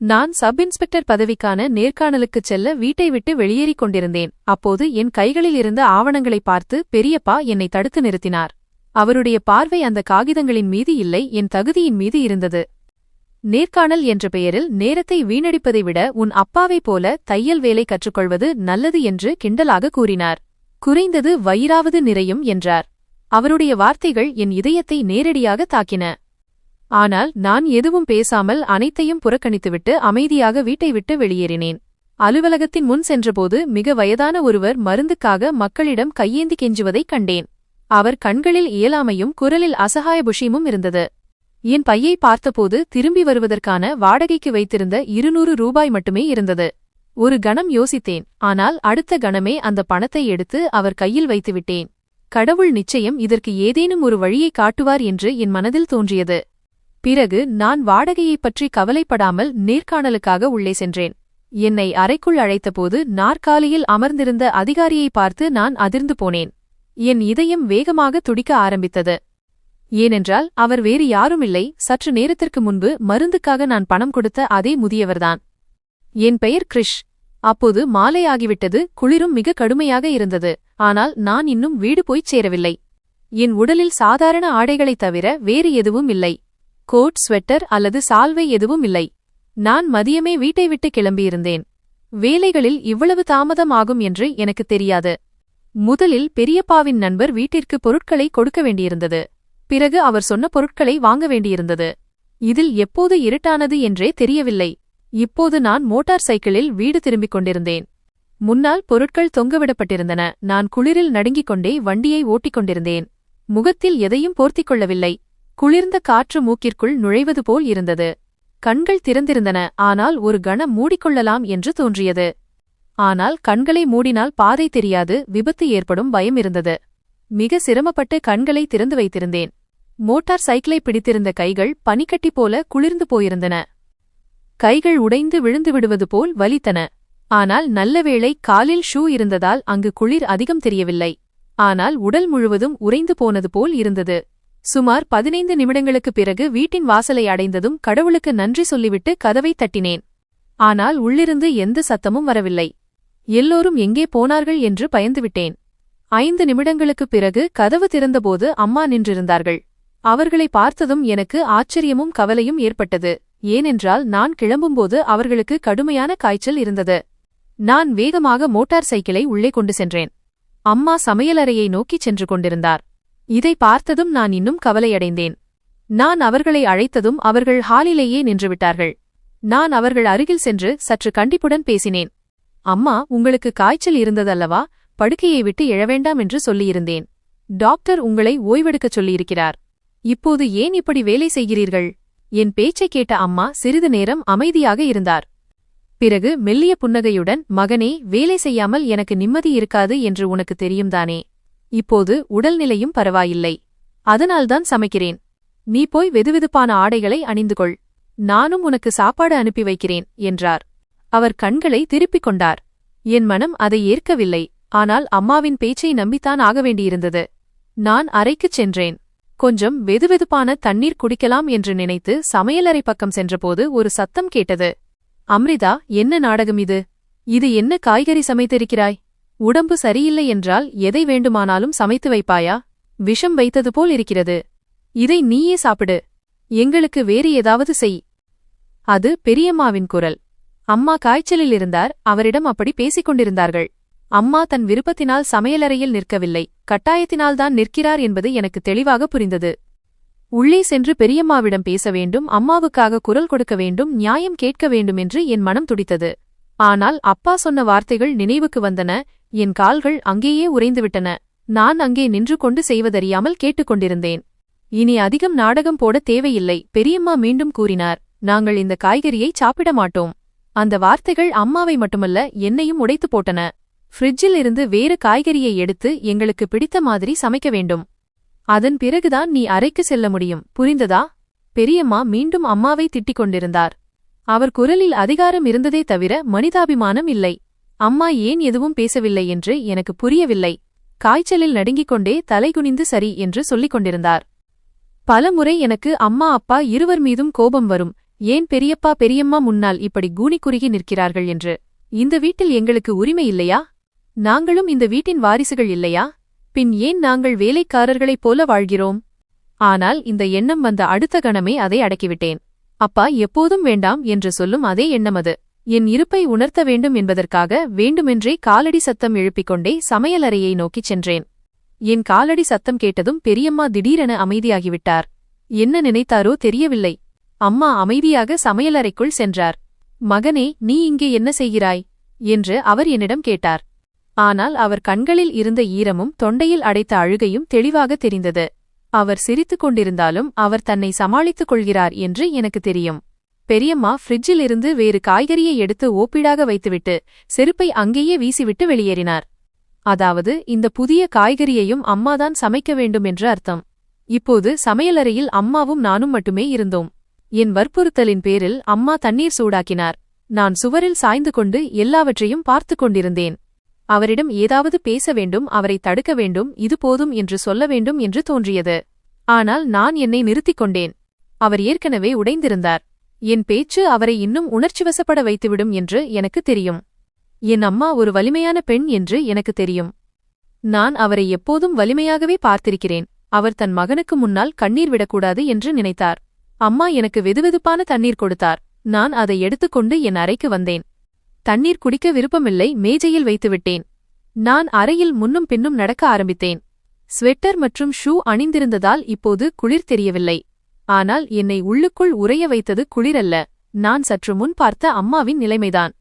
நான் sub inspector பதவிக்கான நேர்காணலுக்குச் செல்ல வீட்டை விட்டு வெளியேறிக் கொண்டிருந்தேன். அப்போது என் கைகளில் இருந்த ஆவணங்களை பார்த்து பெரியப்பா என்னை தடுத்து நிறுத்தினார். அவருடைய பார்வை அந்த காகிதங்களின் மீது இல்லை, என் தகுதியின் மீது இருந்தது. நேர்காணல் என்ற பெயரில் நேரத்தை வீணடிப்பதை விட உன் அப்பாவைப் போல தையல் வேலை கற்றுக்கொள்வது நல்லது என்று கிண்டலாக கூறினார். குறைந்தது வயிறாவது நிறையும் என்றார். அவருடைய வார்த்தைகள் என் இதயத்தை நேரடியாக தாக்கின. ஆனால் நான் எதுவும் பேசாமல் அனைத்தையும் புறக்கணித்துவிட்டு அமைதியாக வீட்டை விட்டு வெளியேறினேன். அலுவலகத்தின் முன் சென்றபோது மிக வயதான ஒருவர் மருந்துக்காக மக்களிடம் கையேந்தி கெஞ்சுவதைக் கண்டேன். அவர் கண்களில் இயலாமையும் குரலில் அசகாய புஷியமும் இருந்தது. என் பையை பார்த்தபோது திரும்பி வருவதற்கான வாடகைக்கு வைத்திருந்த 200 ரூபாய் மட்டுமே இருந்தது. ஒரு கணம் யோசித்தேன். ஆனால் அடுத்த கணமே அந்த பணத்தை எடுத்து அவர் கையில் வைத்துவிட்டேன். கடவுள் நிச்சயம் இதற்கு ஏதேனும் ஒரு வழியை காட்டுவார் என்று என் மனதில் தோன்றியது. பிறகு நான் வாடகையைப் பற்றி கவலைப்படாமல் நேர்காணலுக்காக உள்ளே சென்றேன். என்னை அறைக்குள் அழைத்தபோது நாற்காலியில் அமர்ந்திருந்த அதிகாரியை பார்த்து நான் அதிர்ந்து போனேன். என் இதயம் வேகமாக துடிக்க ஆரம்பித்தது. ஏனென்றால் அவர் வேறு யாருமில்லை, சற்று நேரத்திற்கு முன்பு மருந்துக்காக நான் பணம் கொடுத்த அதே முதியவர்தான். என் பெயர் கிரிஷ். அப்போது மாலை ஆகிவிட்டது. குளிரும் மிக கடுமையாக இருந்தது. ஆனால் நான் இன்னும் வீடு போய்ச் சேரவில்லை. என் உடலில் சாதாரண ஆடைகளைத் தவிர வேறு எதுவும் இல்லை. கோட், ஸ்வெட்டர் அல்லது சால்வை எதுவும் இல்லை. நான் மதியமே வீட்டை விட்டு கிளம்பியிருந்தேன். வேலைகளில் இவ்வளவு தாமதம் ஆகும் என்று எனக்கு தெரியாது. முதலில் பெரியப்பாவின் நண்பர் வீட்டிற்கு பொருட்களை கொடுக்க வேண்டியிருந்தது. பிறகு அவர் சொன்ன பொருட்களை வாங்க வேண்டியிருந்தது. இதில் எப்போது இருட்டானது என்றே தெரியவில்லை. இப்போது நான் மோட்டார் சைக்கிளில் வீடு திரும்பிக் கொண்டிருந்தேன். முன்னால் பொருட்கள் தொங்கவிடப்பட்டிருந்தன. நான் குளிரில் நடுங்கிக் கொண்டே வண்டியை ஓட்டிக் கொண்டிருந்தேன். முகத்தில் எதையும் போர்த்திக் கொள்ளவில்லை. குளிர்ந்த காற்று மூக்கிற்குள் நுழைவது போல் இருந்தது. கண்கள் திறந்திருந்தன. ஆனால் ஒரு கணம் மூடிக்கொள்ளலாம் என்று தோன்றியது. ஆனால் கண்களை மூடினால் பாதை தெரியாது, விபத்து ஏற்படும் பயம் இருந்தது. மிக சிரமப்பட்டு கண்களை திறந்து வைத்திருந்தேன். மோட்டார் சைக்கிளை பிடித்திருந்த கைகள் பனிக்கட்டி போல குளிர்ந்து போயிருந்தன. கைகள் உடைந்து விழுந்து விடுவது போல் வலித்தன. ஆனால் நல்லவேளை காலில் ஷூ இருந்ததால் அங்கு குளிர் அதிகம் தெரியவில்லை. ஆனால் உடல் முழுவதும் உறைந்து போனது போல் இருந்தது. சுமார் 15 நிமிடங்களுக்குப் பிறகு வீட்டின் வாசலை அடைந்ததும் கடவுளுக்கு நன்றி சொல்லிவிட்டு கதவை தட்டினேன். ஆனால் உள்ளிருந்து எந்த சத்தமும் வரவில்லை. எல்லோரும் எங்கே போனார்கள் என்று பயந்துவிட்டேன். 5 நிமிடங்களுக்குப் பிறகு கதவு திறந்தபோது அம்மா நின்றிருந்தார்கள். அவர்களை பார்த்ததும் எனக்கு ஆச்சரியமும் கவலையும் ஏற்பட்டது. ஏனென்றால் நான் கிளம்பும்போது அவர்களுக்கு கடுமையான காய்ச்சல் இருந்தது. நான் வேகமாக மோட்டார் சைக்கிளை உள்ளே கொண்டு சென்றேன். அம்மா சமையலறையை நோக்கிச் சென்று கொண்டிருந்தார். இதை பார்த்ததும் நான் இன்னும் கவலையடைந்தேன். நான் அவர்களை அழைத்ததும் அவர்கள் ஹாலிலேயே நின்றுவிட்டார்கள். நான் அவர்கள் அருகில் சென்று சற்று கண்டிப்புடன் பேசினேன். அம்மா, உங்களுக்கு காய்ச்சல் இருந்ததல்லவா? படுக்கையை விட்டு எழவேண்டாம் என்று சொல்லியிருந்தேன். டாக்டர் உங்களை ஓய்வெடுக்கச் சொல்லியிருக்கிறார். இப்போது ஏன் இப்படி வேலை செய்கிறீர்கள்? என் பேச்சைக் கேட்ட அம்மா சிறிது நேரம் அமைதியாக இருந்தார். பிறகு மெல்லிய புன்னகையுடன், மகனே, வேலை செய்யாமல் எனக்கு நிம்மதி இருக்காது என்று உனக்கு தெரியும்தானே? இப்போது உடல்நிலையும் பரவாயில்லை. அதனால்தான் சமைக்கிறேன். நீ போய் வெதுவெதுப்பான ஆடைகளை அணிந்து கொள். நானும் உனக்கு சாப்பாடு அனுப்பி வைக்கிறேன் என்றார். அவர் கண்களை திருப்பிக் கொண்டார். என் மனம் அதை ஏற்கவில்லை. ஆனால் அம்மாவின் பேச்சை நம்பித்தான் ஆக வேண்டியிருந்தது. நான் அறைக்குச் சென்றேன். கொஞ்சம் வெதுவெதுப்பான தண்ணீர் குடிக்கலாம் என்று நினைத்து சமையலறை பக்கம் சென்றபோது ஒரு சத்தம் கேட்டது. அம்ரிதா, என்ன நாடகம் இது? இது என்ன காய்கறி சமைத்திருக்கிறாய்? உடம்பு சரியில்லை என்றால் எதை வேண்டுமானாலும் சமைத்து வைப்பாயா? விஷம் வைத்தது போல் இருக்கிறது. இதை நீயே சாப்பிடு. எங்களுக்கு வேறு ஏதாவது செய். அது பெரியம்மாவின் குரல். அம்மா காய்ச்சலில் இருந்தார். அவரிடம் அப்படி பேசிக் கொண்டிருந்தார்கள். அம்மா தன் விருப்பத்தினால் சமையலறையில் நிற்கவில்லை, கட்டாயத்தினால்தான் நிற்கிறார் என்பது எனக்கு தெளிவாக புரிந்தது. உள்ளே சென்று பெரியம்மாவிடம் பேச வேண்டும், அம்மாவுக்காக குரல் கொடுக்க வேண்டும், நியாயம் கேட்க வேண்டும் என்று என் மனம் துடித்தது. ஆனால் அப்பா சொன்ன வார்த்தைகள் நினைவுக்கு வந்தன. என் கால்கள் அங்கேயே உறைந்துவிட்டன. நான் அங்கே நின்று கொண்டு செய்வதறியாமல் கேட்டுக்கொண்டிருந்தேன். இனி அதிகம் நாடகம் போட தேவையில்லை, பெரியம்மா மீண்டும் கூறினார். நாங்கள் இந்த காய்கறியை சாப்பிட மாட்டோம். அந்த வார்த்தைகள் அம்மாவை மட்டுமல்ல, என்னையும் உடைத்து போட்டன. ஃப்ரிட்ஜில் இருந்து வேறு காய்கறியை எடுத்து எங்களுக்கு பிடித்த மாதிரி சமைக்க வேண்டும். அதன் பிறகுதான் நீ அறைக்கு செல்ல முடியும், புரிந்ததா? பெரியம்மா மீண்டும் அம்மாவை திட்டிக் கொண்டிருந்தார். அவர் குரலில் அதிகாரம் இருந்ததே தவிர மனிதாபிமானம் இல்லை. அம்மா ஏன் எதுவும் பேசவில்லை என்று எனக்கு புரியவில்லை. காய்ச்சலில் நடுங்கிக் கொண்டே தலைகுனிந்து சரி என்று சொல்லிக் கொண்டிருந்தார். பலமுறை எனக்கு அம்மா அப்பா இருவர் மீதும் கோபம் வரும். ஏன் பெரியப்பா பெரியம்மா முன்னால் இப்படி கூனி குறுகி நிற்கிறார்கள் என்று? இந்த வீட்டில் எங்களுக்கு உரிமை இல்லையா? நாங்களும் இந்த வீட்டின் வாரிசுகள் இல்லையா? பின் ஏன் நாங்கள் வேலைக்காரர்களைப் போல வாழ்கிறோம்? ஆனால் இந்த எண்ணம் வந்த அடுத்த கணமே அதை அடக்கிவிட்டேன். அப்பா எப்போதும் வேண்டாம் என்று சொல்லும் அதே எண்ணம் அது. என் இருப்பை உணர்த்த வேண்டும் என்பதற்காக வேண்டுமென்றே காலடி சத்தம் எழுப்பிக் கொண்டே சமையலறையை நோக்கிச் சென்றேன். என் காலடி சத்தம் கேட்டதும் பெரியம்மா திடீரென அமைதியாகிவிட்டார். என்ன நினைத்தாரோ தெரியவில்லை. அம்மா அமைதியாக சமையலறைக்குள் சென்றார். மகனே, நீ இங்கே என்ன செய்கிறாய் என்று அவர் என்னிடம் கேட்டார். ஆனால் அவர் கண்களில் இருந்த ஈரமும் தொண்டையில் அடைத்த அழுகையும் தெளிவாக தெரிந்தது. அவர் சிரித்துக் கொண்டிருந்தாலும் அவர் தன்னை சமாளித்துக் கொள்கிறார் என்று எனக்கு தெரியும். பெரியம்மா ஃப்ரிட்ஜில் இருந்து வேறு காய்கறியை எடுத்து ஓப்பிடாக வைத்துவிட்டு செருப்பை அங்கேயே வீசிவிட்டு வெளியேறினார். அதாவது இந்த புதிய காய்கறியையும் அம்மாதான் சமைக்க வேண்டும் என்று அர்த்தம். இப்போது சமையலறையில் அம்மாவும் நானும் மட்டுமே இருந்தோம். என் வற்புறுத்தலின் பேரில் அம்மா தண்ணீர் சூடாக்கினார். நான் சுவரில் சாய்ந்து கொண்டு எல்லாவற்றையும் பார்த்து கொண்டிருந்தேன். அவரிடம் ஏதாவது பேச வேண்டும், அவரை தடுக்க வேண்டும், இது போதும் என்று சொல்ல வேண்டும் என்று தோன்றியது. ஆனால் நான் என்னை நிறுத்திக் கொண்டேன். அவர் ஏற்கனவே உடைந்திருந்தார். என் பேச்சு அவரை இன்னும் உணர்ச்சிவசப்பட வைத்துவிடும் என்று எனக்கு தெரியும். என் அம்மா ஒரு வலிமையான பெண் என்று எனக்கு தெரியும். நான் அவரை எப்போதும் வலிமையாகவே பார்த்திருக்கிறேன். அவர் தன் மகனுக்கு முன்னால் கண்ணீர் விடக்கூடாது என்று நினைத்தார். அம்மா எனக்கு வெதுவெதுப்பான தண்ணீர் கொடுத்தார். நான் அதை எடுத்துக்கொண்டு என் அறைக்கு வந்தேன். தண்ணீர் குடிக்க விருப்பமில்லை, மேஜையில் வைத்துவிட்டேன். நான் அறையில் முன்னும் பின்னும் நடக்க ஆரம்பித்தேன். ஸ்வெட்டர் மற்றும் ஷூ அணிந்திருந்ததால் இப்போது குளிர் தெரியவில்லை. ஆனால் என்னை உள்ளுக்குள் உறைய வைத்தது குளிரல்ல, நான் சற்று முன் பார்த்த அம்மாவின் நிலைமைதான்.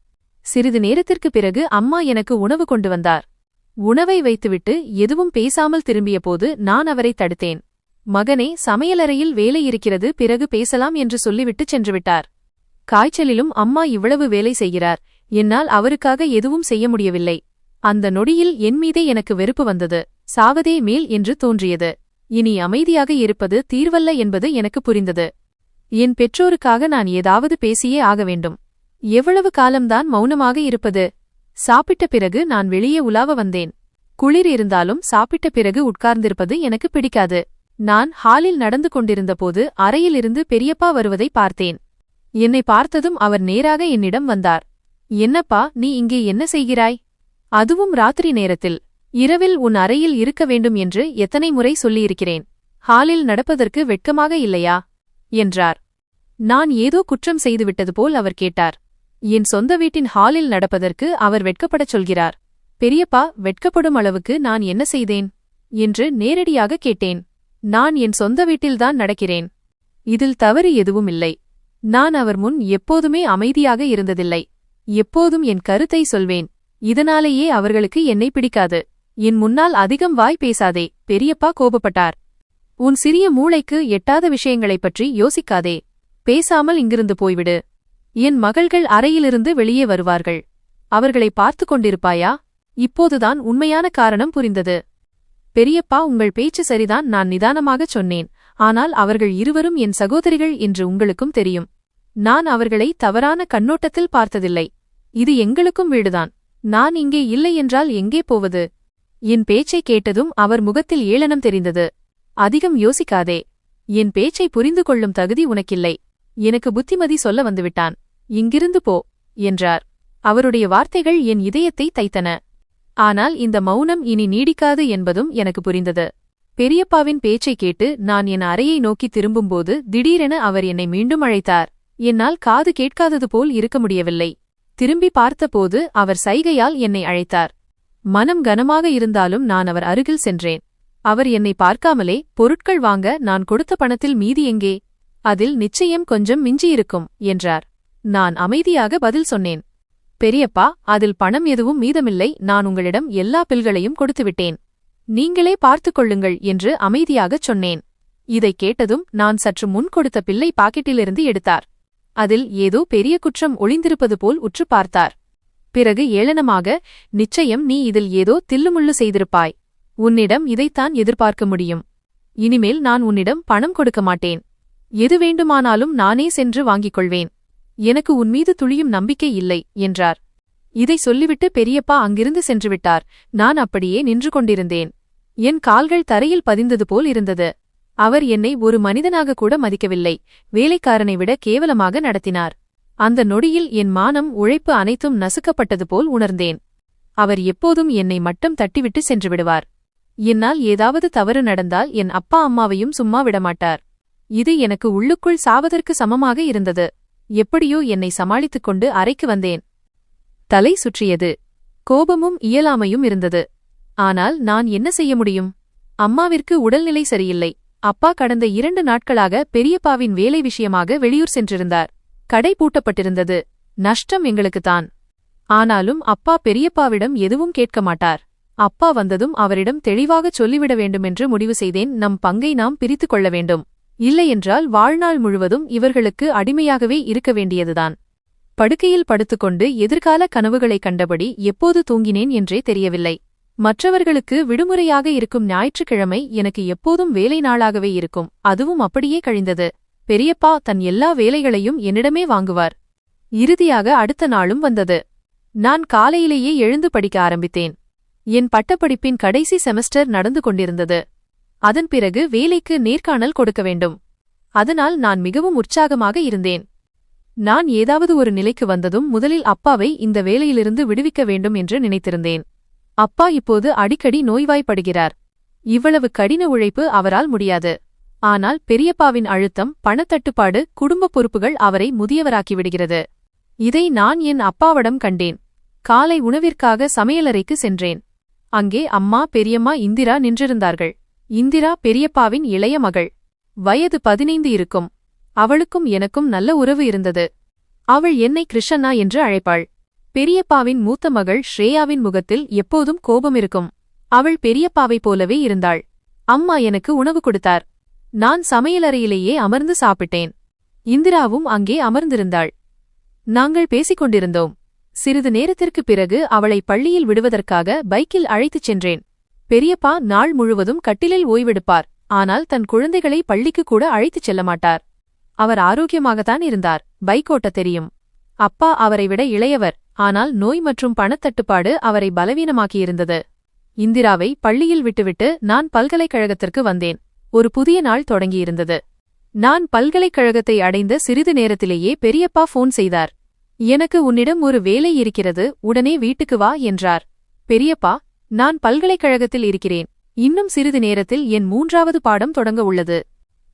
சிறிது நேரத்திற்கு பிறகு அம்மா எனக்கு உணவு கொண்டு வந்தார். உணவை வைத்துவிட்டு எதுவும் பேசாமல் திரும்பியபோது நான் அவரை தடுத்தேன். மகனே, சமையலறையில் வேலை இருக்கிறது, பிறகு பேசலாம் என்று சொல்லிவிட்டு சென்றுவிட்டார். காய்ச்சலிலும் அம்மா இவ்வளவு வேலை செய்கிறார். என்னால் அவருக்காக எதுவும் செய்ய முடியவில்லை. அந்த நொடியில் என் மீதே எனக்கு வெறுப்பு வந்தது. சாவதே மேல் என்று தோன்றியது. இனி அமைதியாக இருப்பது தீர்வல்ல என்பது எனக்கு புரிந்தது. என் பெற்றோருக்காக நான் ஏதாவது பேசியே ஆக வேண்டும். எவ்வளவு காலம்தான் மௌனமாக இருப்பது? சாப்பிட்ட பிறகு நான் வெளியே உலாவ வந்தேன். குளிர் இருந்தாலும் சாப்பிட்ட பிறகு உட்கார்ந்திருப்பது எனக்கு பிடிக்காது. நான் ஹாலில் நடந்து கொண்டிருந்தபோது அறையிலிருந்து பெரியப்பா வருவதை பார்த்தேன். என்னை பார்த்ததும் அவர் நேராக என்னிடம் வந்தார். என்னப்பா, நீ இங்கே என்ன செய்கிறாய்? அதுவும் ராத்திரி நேரத்தில். இரவில் உன் அறையில் இருக்க வேண்டும் என்று எத்தனை முறை சொல்லியிருக்கிறேன். ஹாலில் நடப்பதற்கு வெட்கமாக இல்லையா என்றார். நான் ஏதோ குற்றம் செய்துவிட்டது போல் அவர் கேட்டார். என் சொந்த வீட்டின் ஹாலில் நடப்பதற்கு அவர் வெட்கப்படச் சொல்கிறார். பெரியப்பா, வெட்கப்படும் அளவுக்கு நான் என்ன செய்தேன் என்று நேரடியாக கேட்டேன். நான் என் சொந்த வீட்டில்தான் நடக்கிறேன். இதில் தவறு எதுவும் இல்லை. நான் அவர் முன் எப்போதுமே அமைதியாக இருந்ததில்லை. எப்போதும் என் கருத்தை சொல்வேன். இதனாலேயே அவர்களுக்கு என்னை பிடிக்காது. என் முன்னால் அதிகம் வாய் பேசாதே, பெரியப்பா கோபப்பட்டார். உன் சிறிய மூளைக்கு எட்டாத விஷயங்களைப் பற்றி யோசிக்காதே. பேசாமல் இங்கிருந்து போய்விடு. என் மகள்கள் அறையிலிருந்து வெளியே வருவார்கள். அவர்களை பார்த்து கொண்டிருப்பாயா? இப்போதுதான் உண்மையான காரணம் புரிந்தது. பெரியப்பா, உங்கள் பேச்சு சரிதான், நான் நிதானமாகச் சொன்னேன். ஆனால் அவர்கள் இருவரும் என் சகோதரிகள் என்று உங்களுக்கும் தெரியும். நான் அவர்களை தவறான கண்ணோட்டத்தில் பார்த்ததில்லை. இது எங்களுக்கும் வீடுதான். நான் இங்கே இல்லை என்றால் எங்கே போவது? என் பேச்சைக் கேட்டதும் அவர் முகத்தில் ஏளனம் தெரிந்தது. அதிகம் யோசிக்காதே. என் பேச்சை புரிந்து கொள்ளும் தகுதி உனக்கில்லை. எனக்கு புத்திமதி சொல்ல வந்துவிட்டான். இங்கிருந்து போ என்றார். அவருடைய வார்த்தைகள் என் இதயத்தை தைத்தன. ஆனால் இந்த மௌனம் இனி நீடிக்காது என்பதும் எனக்கு புரிந்தது. பெரியப்பாவின் பேச்சைக் கேட்டு நான் என் அறையை நோக்கி திரும்பும்போது திடீரென அவர் என்னை மீண்டும் அழைத்தார். என்னால் காது கேட்காதது போல் இருக்க முடியவில்லை. திரும்பி பார்த்தபோது அவர் சைகையால் என்னை அழைத்தார். மனம் கனமாக இருந்தாலும் நான் அவர் அருகில் சென்றேன். அவர் என்னை பார்க்காமலே, பொருட்கள் வாங்க நான் கொடுத்த பணத்தில் மீதி எங்கே? அதில் நிச்சயம் கொஞ்சம் மிஞ்சியிருக்கும் என்றார். நான் அமைதியாக பதில் சொன்னேன். பெரியப்பா, அதில் பணம் எதுவும் மீதமில்லை. நான் உங்களிடம் எல்லா பில்களையும் கொடுத்துவிட்டேன். நீங்களே பார்த்துக் கொள்ளுங்கள் என்று அமைதியாகச் சொன்னேன். இதைக் கேட்டதும் நான் சற்று முன் கொடுத்த பில்லை பாக்கெட்டிலிருந்து எடுத்தார். அதில் ஏதோ பெரிய குற்றம் ஒளிந்திருப்பது போல் உற்று பார்த்தார். பிறகு ஏளனமாக, நிச்சயம் நீ இதில் ஏதோ தில்லுமுள்ளு செய்திருப்பாய். உன்னிடம் இதைத்தான் எதிர்பார்க்க முடியும். இனிமேல் நான் உன்னிடம் பணம் கொடுக்க மாட்டேன். எது வேண்டுமானாலும் நானே சென்று வாங்கிக் கொள்வேன். எனக்கு உன்மீது துளியும் நம்பிக்கை இல்லை என்றார். இதை சொல்லிவிட்டு பெரியப்பா அங்கிருந்து சென்றுவிட்டார். நான் அப்படியே நின்று கொண்டிருந்தேன். என் கால்கள் தரையில் பதிந்தது போல் இருந்தது. அவர் என்னை ஒரு மனிதனாக கூட மதிக்கவில்லை, வேலைக்காரனை விட கேவலமாக நடத்தினார். அந்த நொடியில் என் மானம், உழைப்பு அனைத்தும் நசுக்கப்பட்டது போல் உணர்ந்தேன். அவர் எப்போதும் என்னை மட்டம் தட்டிவிட்டு சென்று விடுவார். என்னால் ஏதாவது தவறு நடந்தால் என் அப்பா அம்மாவையும் சும்மா விடமாட்டார். இது எனக்கு உள்ளுக்குள் சாவதற்கு சமமாக இருந்தது. எப்படியோ என்னை சமாளித்துக் கொண்டு அறைக்கு வந்தேன். தலை சுற்றியது. கோபமும் இயலாமையும் இருந்தது. ஆனால் நான் என்ன செய்ய முடியும்? அம்மாவிற்கு உடல்நிலை சரியில்லை. அப்பா கடந்த 2 நாட்களாக பெரியப்பாவின் வேலை விஷயமாக வெளியூர் சென்றிருந்தார். கடை பூட்டப்பட்டிருந்தது. நஷ்டம் எங்களுக்குத்தான். ஆனாலும் அப்பா பெரியப்பாவிடம் எதுவும் கேட்க மாட்டார். அப்பா வந்ததும் அவரிடம் தெளிவாகச் சொல்லிவிட வேண்டுமென்று முடிவு செய்தேன். நம் பங்கை நாம் பிரித்துக் கொள்ள வேண்டும். இல்லையென்றால் வாழ்நாள் முழுவதும் இவர்களுக்கு அடிமையாகவே இருக்க வேண்டியதுதான். படுக்கையில் படுத்துக்கொண்டு எதிர்கால கனவுகளை கண்டபடி எப்போது தூங்கினேன் என்றே தெரியவில்லை. மற்றவர்களுக்கு விடுமுறையாக இருக்கும் ஞாயிற்றுக்கிழமை எனக்கு எப்போதும் வேலை நாளாகவே இருக்கும். அதுவும் அப்படியே கழிந்தது. பெரியப்பா தன் எல்லா வேலைகளையும் என்னிடமே வாங்குவார். இறுதியாக அடுத்த நாளும் வந்தது. நான் காலையிலேயே எழுந்து படிக்க ஆரம்பித்தேன். என் பட்டப்படிப்பின் கடைசி செமஸ்டர் நடந்து கொண்டிருந்தது. அதன் பிறகு வேலைக்கு நேர்காணல் கொடுக்க வேண்டும். அதனால் நான் மிகவும் உற்சாகமாக இருந்தேன். நான் ஏதாவது ஒரு நிலைக்கு வந்ததும் முதலில் அப்பாவை இந்த வேலையிலிருந்து விடுவிக்க வேண்டும் என்று நினைத்திருந்தேன். அப்பா இப்போது அடிக்கடி நோய்வாய்ப்படுகிறார். இவ்வளவு கடின உழைப்பு அவரால் முடியாது. ஆனால் பெரியப்பாவின் அழுத்தம், பணத்தட்டுப்பாடு, குடும்ப பொறுப்புகள் அவரை முதியவராக்கிவிடுகிறது. இதை நான் என் அப்பாவிடம் கண்டேன். காலை உணவிற்காக சமையலறைக்கு சென்றேன். அங்கே அம்மா, பெரியம்மா, இந்திரா நின்றிருந்தார்கள். இந்திரா பெரியப்பாவின் இளைய மகள். வயது 15 இருக்கும். அவளுக்கும் எனக்கும் நல்ல உறவு இருந்தது. அவள் என்னை கிருஷ்ணா என்று அழைப்பாள். பெரியப்பாவின் மூத்த மகள் ஸ்ரேயாவின் முகத்தில் எப்போதும் கோபம் இருக்கும். அவள் பெரியப்பாவைப் போலவே இருந்தாள். அம்மா எனக்கு உணவு கொடுத்தார். நான் சமையலறையிலேயே அமர்ந்து சாப்பிட்டேன். இந்திராவும் அங்கே அமர்ந்திருந்தாள். நாங்கள் பேசிக் கொண்டிருந்தோம். சிறிது நேரத்திற்குப் பிறகு அவளை பள்ளியில் விடுவதற்காக பைக்கில் அழைத்துச் சென்றேன். பெரியப்பா நாள் முழுவதும் கட்டிலில் ஓய்வெடுப்பார். ஆனால் தன் குழந்தைகளை பள்ளிக்கு கூட அழைத்துச் செல்ல மாட்டார். அவர் ஆரோக்கியமாகத்தான் இருந்தார். பைக் ஓட்டத் தெரியும். அப்பா அவரை விட இளையவர். ஆனால் நோய் மற்றும் பணத்தட்டுப்பாடு அவரை பலவீனமாக்கியிருந்தது. இந்திராவை பள்ளியில் விட்டுவிட்டு நான் பல்கலைக்கழகத்திற்கு வந்தேன். ஒரு புதிய நாள் தொடங்கியிருந்தது. நான் பல்கலைக்கழகத்தை அடைந்த சிறிது நேரத்திலேயே பெரியப்பா ஃபோன் செய்தார். எனக்கு உன்னிடம் ஒரு வேலை இருக்கிறது, உடனே வீட்டுக்கு வா என்றார். பெரியப்பா, நான் பல்கலைக்கழகத்தில் இருக்கிறேன். இன்னும் சிறிது நேரத்தில் என் 3வது பாடம் தொடங்க உள்ளது.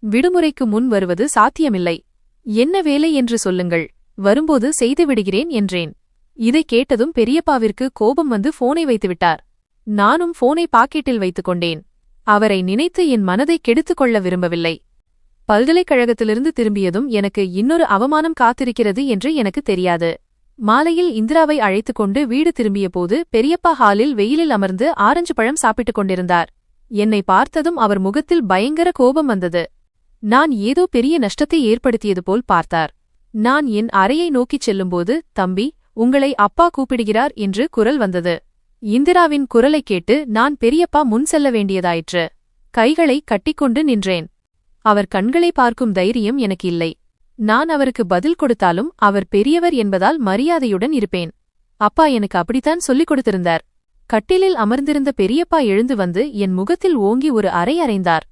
விடுமுறைக்கு முன் வருவது சாத்தியமில்லை. என்ன வேலை என்று சொல்லுங்கள், வரும்போது செய்து விடுகிறேன் என்றேன். இதை கேட்டதும் பெரியப்பாவிற்கு கோபம் வந்து போனை வைத்துவிட்டார். நானும் போனை பாக்கெட்டில் வைத்துக் கொண்டேன். அவரை நினைத்து என் மனதை கெடுத்துக் கொள்ள விரும்பவில்லை. பல்கலைக்கழகத்திலிருந்து திரும்பியதும் எனக்கு இன்னொரு அவமானம் காத்திருக்கிறது என்று எனக்கு தெரியாது. மாலையில் இந்திராவை அழைத்துக் கொண்டு வீடு திரும்பியபோது பெரியப்பா ஹாலில் வெயிலில் அமர்ந்து ஆரஞ்சு பழம் சாப்பிட்டுக் கொண்டிருந்தார். என்னை பார்த்ததும் அவர் முகத்தில் பயங்கர கோபம் வந்தது. நான் ஏதோ பெரிய நஷ்டத்தை ஏற்படுத்தியது போல் பார்த்தார். நான் என் அறையை நோக்கிச் செல்லும்போது, தம்பி, உங்களை அப்பா கூப்பிடுகிறார் என்று குரல் வந்தது. இந்திராவின் குரலைக் கேட்டு நான் பெரியப்பா முன் செல்ல வேண்டியதாயிற்று. கைகளை கட்டிக்கொண்டு நின்றேன். அவர் கண்களை பார்க்கும் தைரியம் எனக்கு இல்லை. நான் அவருக்கு பதில் கொடுத்தாலும் அவர் பெரியவர் என்பதால் மரியாதையுடன் இருப்பேன். அப்பா எனக்கு அப்படித்தான் சொல்லிக் கொடுத்திருந்தார். கட்டிலில் அமர்ந்திருந்த பெரியப்பா எழுந்து வந்து என் முகத்தில் ஓங்கி ஒரு அறை அறைந்தார்.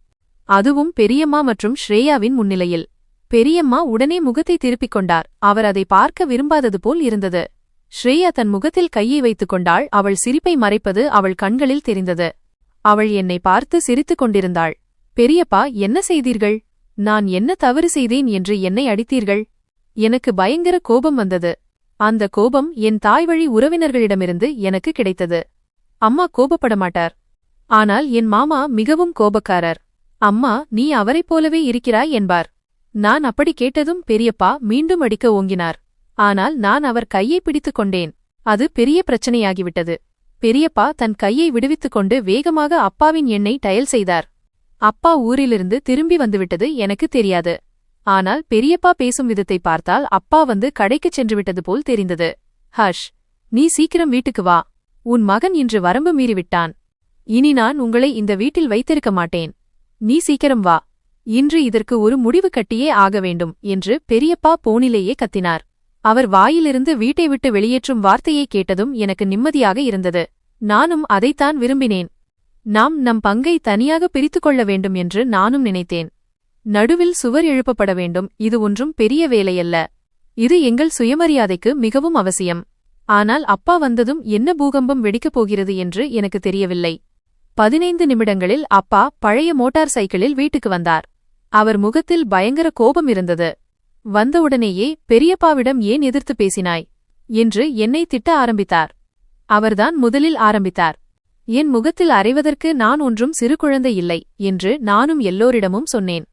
அதுவும் பெரியம்மா மற்றும் ஸ்ரேயாவின் முன்னிலையில். பெரியம்மா உடனே முகத்தை திருப்பிக் கொண்டார். அவர் அதை பார்க்க விரும்பாதது போல் இருந்தது. ஸ்ரேயா தன் முகத்தில் கையை வைத்துக் கொண்டாள். அவள் சிரிப்பை மறைப்பது அவள் கண்களில் தெரிந்தது. அவள் என்னை பார்த்து சிரித்துக் கொண்டிருந்தாள். பெரியப்பா, என்ன செய்தீர்கள்? நான் என்ன தவறு செய்தேன் என்று என்னை அடித்தீர்கள்? எனக்கு பயங்கர கோபம் வந்தது. அந்த கோபம் என் தாய்வழி உறவினர்களிடமிருந்து எனக்கு கிடைத்தது. அம்மா கோபப்பட மாட்டார். ஆனால் என் மாமா மிகவும் கோபக்காரர். அம்மா, நீ அவரைப் போலவே இருக்கிறாய் என்பார். நான் அப்படி கேட்டதும் பெரியப்பா மீண்டும் அடிக்க ஓங்கினார். ஆனால் நான் அவர் கையை பிடித்துக் கொண்டேன். அது பெரிய பிரச்சனையாகிவிட்டது. பெரியப்பா தன் கையை விடுவித்துக் கொண்டு வேகமாக அப்பாவின் எண்ணை டயல் செய்தார். அப்பா ஊரிலிருந்து திரும்பி வந்துவிட்டது எனக்கு தெரியாது. ஆனால் பெரியப்பா பேசும் விதத்தை பார்த்தால் அப்பா வந்து கடைக்குச் சென்றுவிட்டது போல் தெரிந்தது. ஹஷ், நீ சீக்கிரம் வீட்டுக்கு வா. உன் மகன் இன்று வரம்பு மீறிவிட்டான். இனி நான் உங்களை இந்த வீட்டில் வைத்திருக்க மாட்டேன். நீ சீக்கிரம் வா. இன்று இதற்கு ஒரு முடிவு கட்டியே ஆக வேண்டும் என்று பெரியப்பா போனிலேயே கத்தினார். அவர் வாயிலிருந்து வீட்டை விட்டு வெளியேற்றும் வார்த்தையை கேட்டதும் எனக்கு நிம்மதியாக இருந்தது. நானும் அதைத்தான் விரும்பினேன். நாம் நம் பங்கை தனியாக பிரித்துக் கொள்ள வேண்டும் என்று நானும் நினைத்தேன். நடுவில் சுவர் எழுப்பப்பட வேண்டும், இது ஒன்றும் பெரிய வேலையல்ல. இது எங்கள் சுயமரியாதைக்கு மிகவும் அவசியம். ஆனால் அப்பா வந்ததும் என்ன பூகம்பம் வெடிக்கப் போகிறது என்று எனக்கு தெரியவில்லை. 15 நிமிடங்களில் அப்பா பழைய மோட்டார் சைக்கிளில் வீட்டுக்கு வந்தார். அவர் முகத்தில் பயங்கர கோபம் இருந்தது. வந்தவுடனேயே பெரியப்பாவிடம் ஏன் எதிர்த்து பேசினாய் என்று என்னை திட்ட ஆரம்பித்தார். அவர்தான் முதலில் ஆரம்பித்தார். என் முகத்தில் அறைவதற்கு நான் ஒன்றும் சிறு குழந்தை இல்லை என்று நானும் எல்லோரிடமும் சொன்னேன்.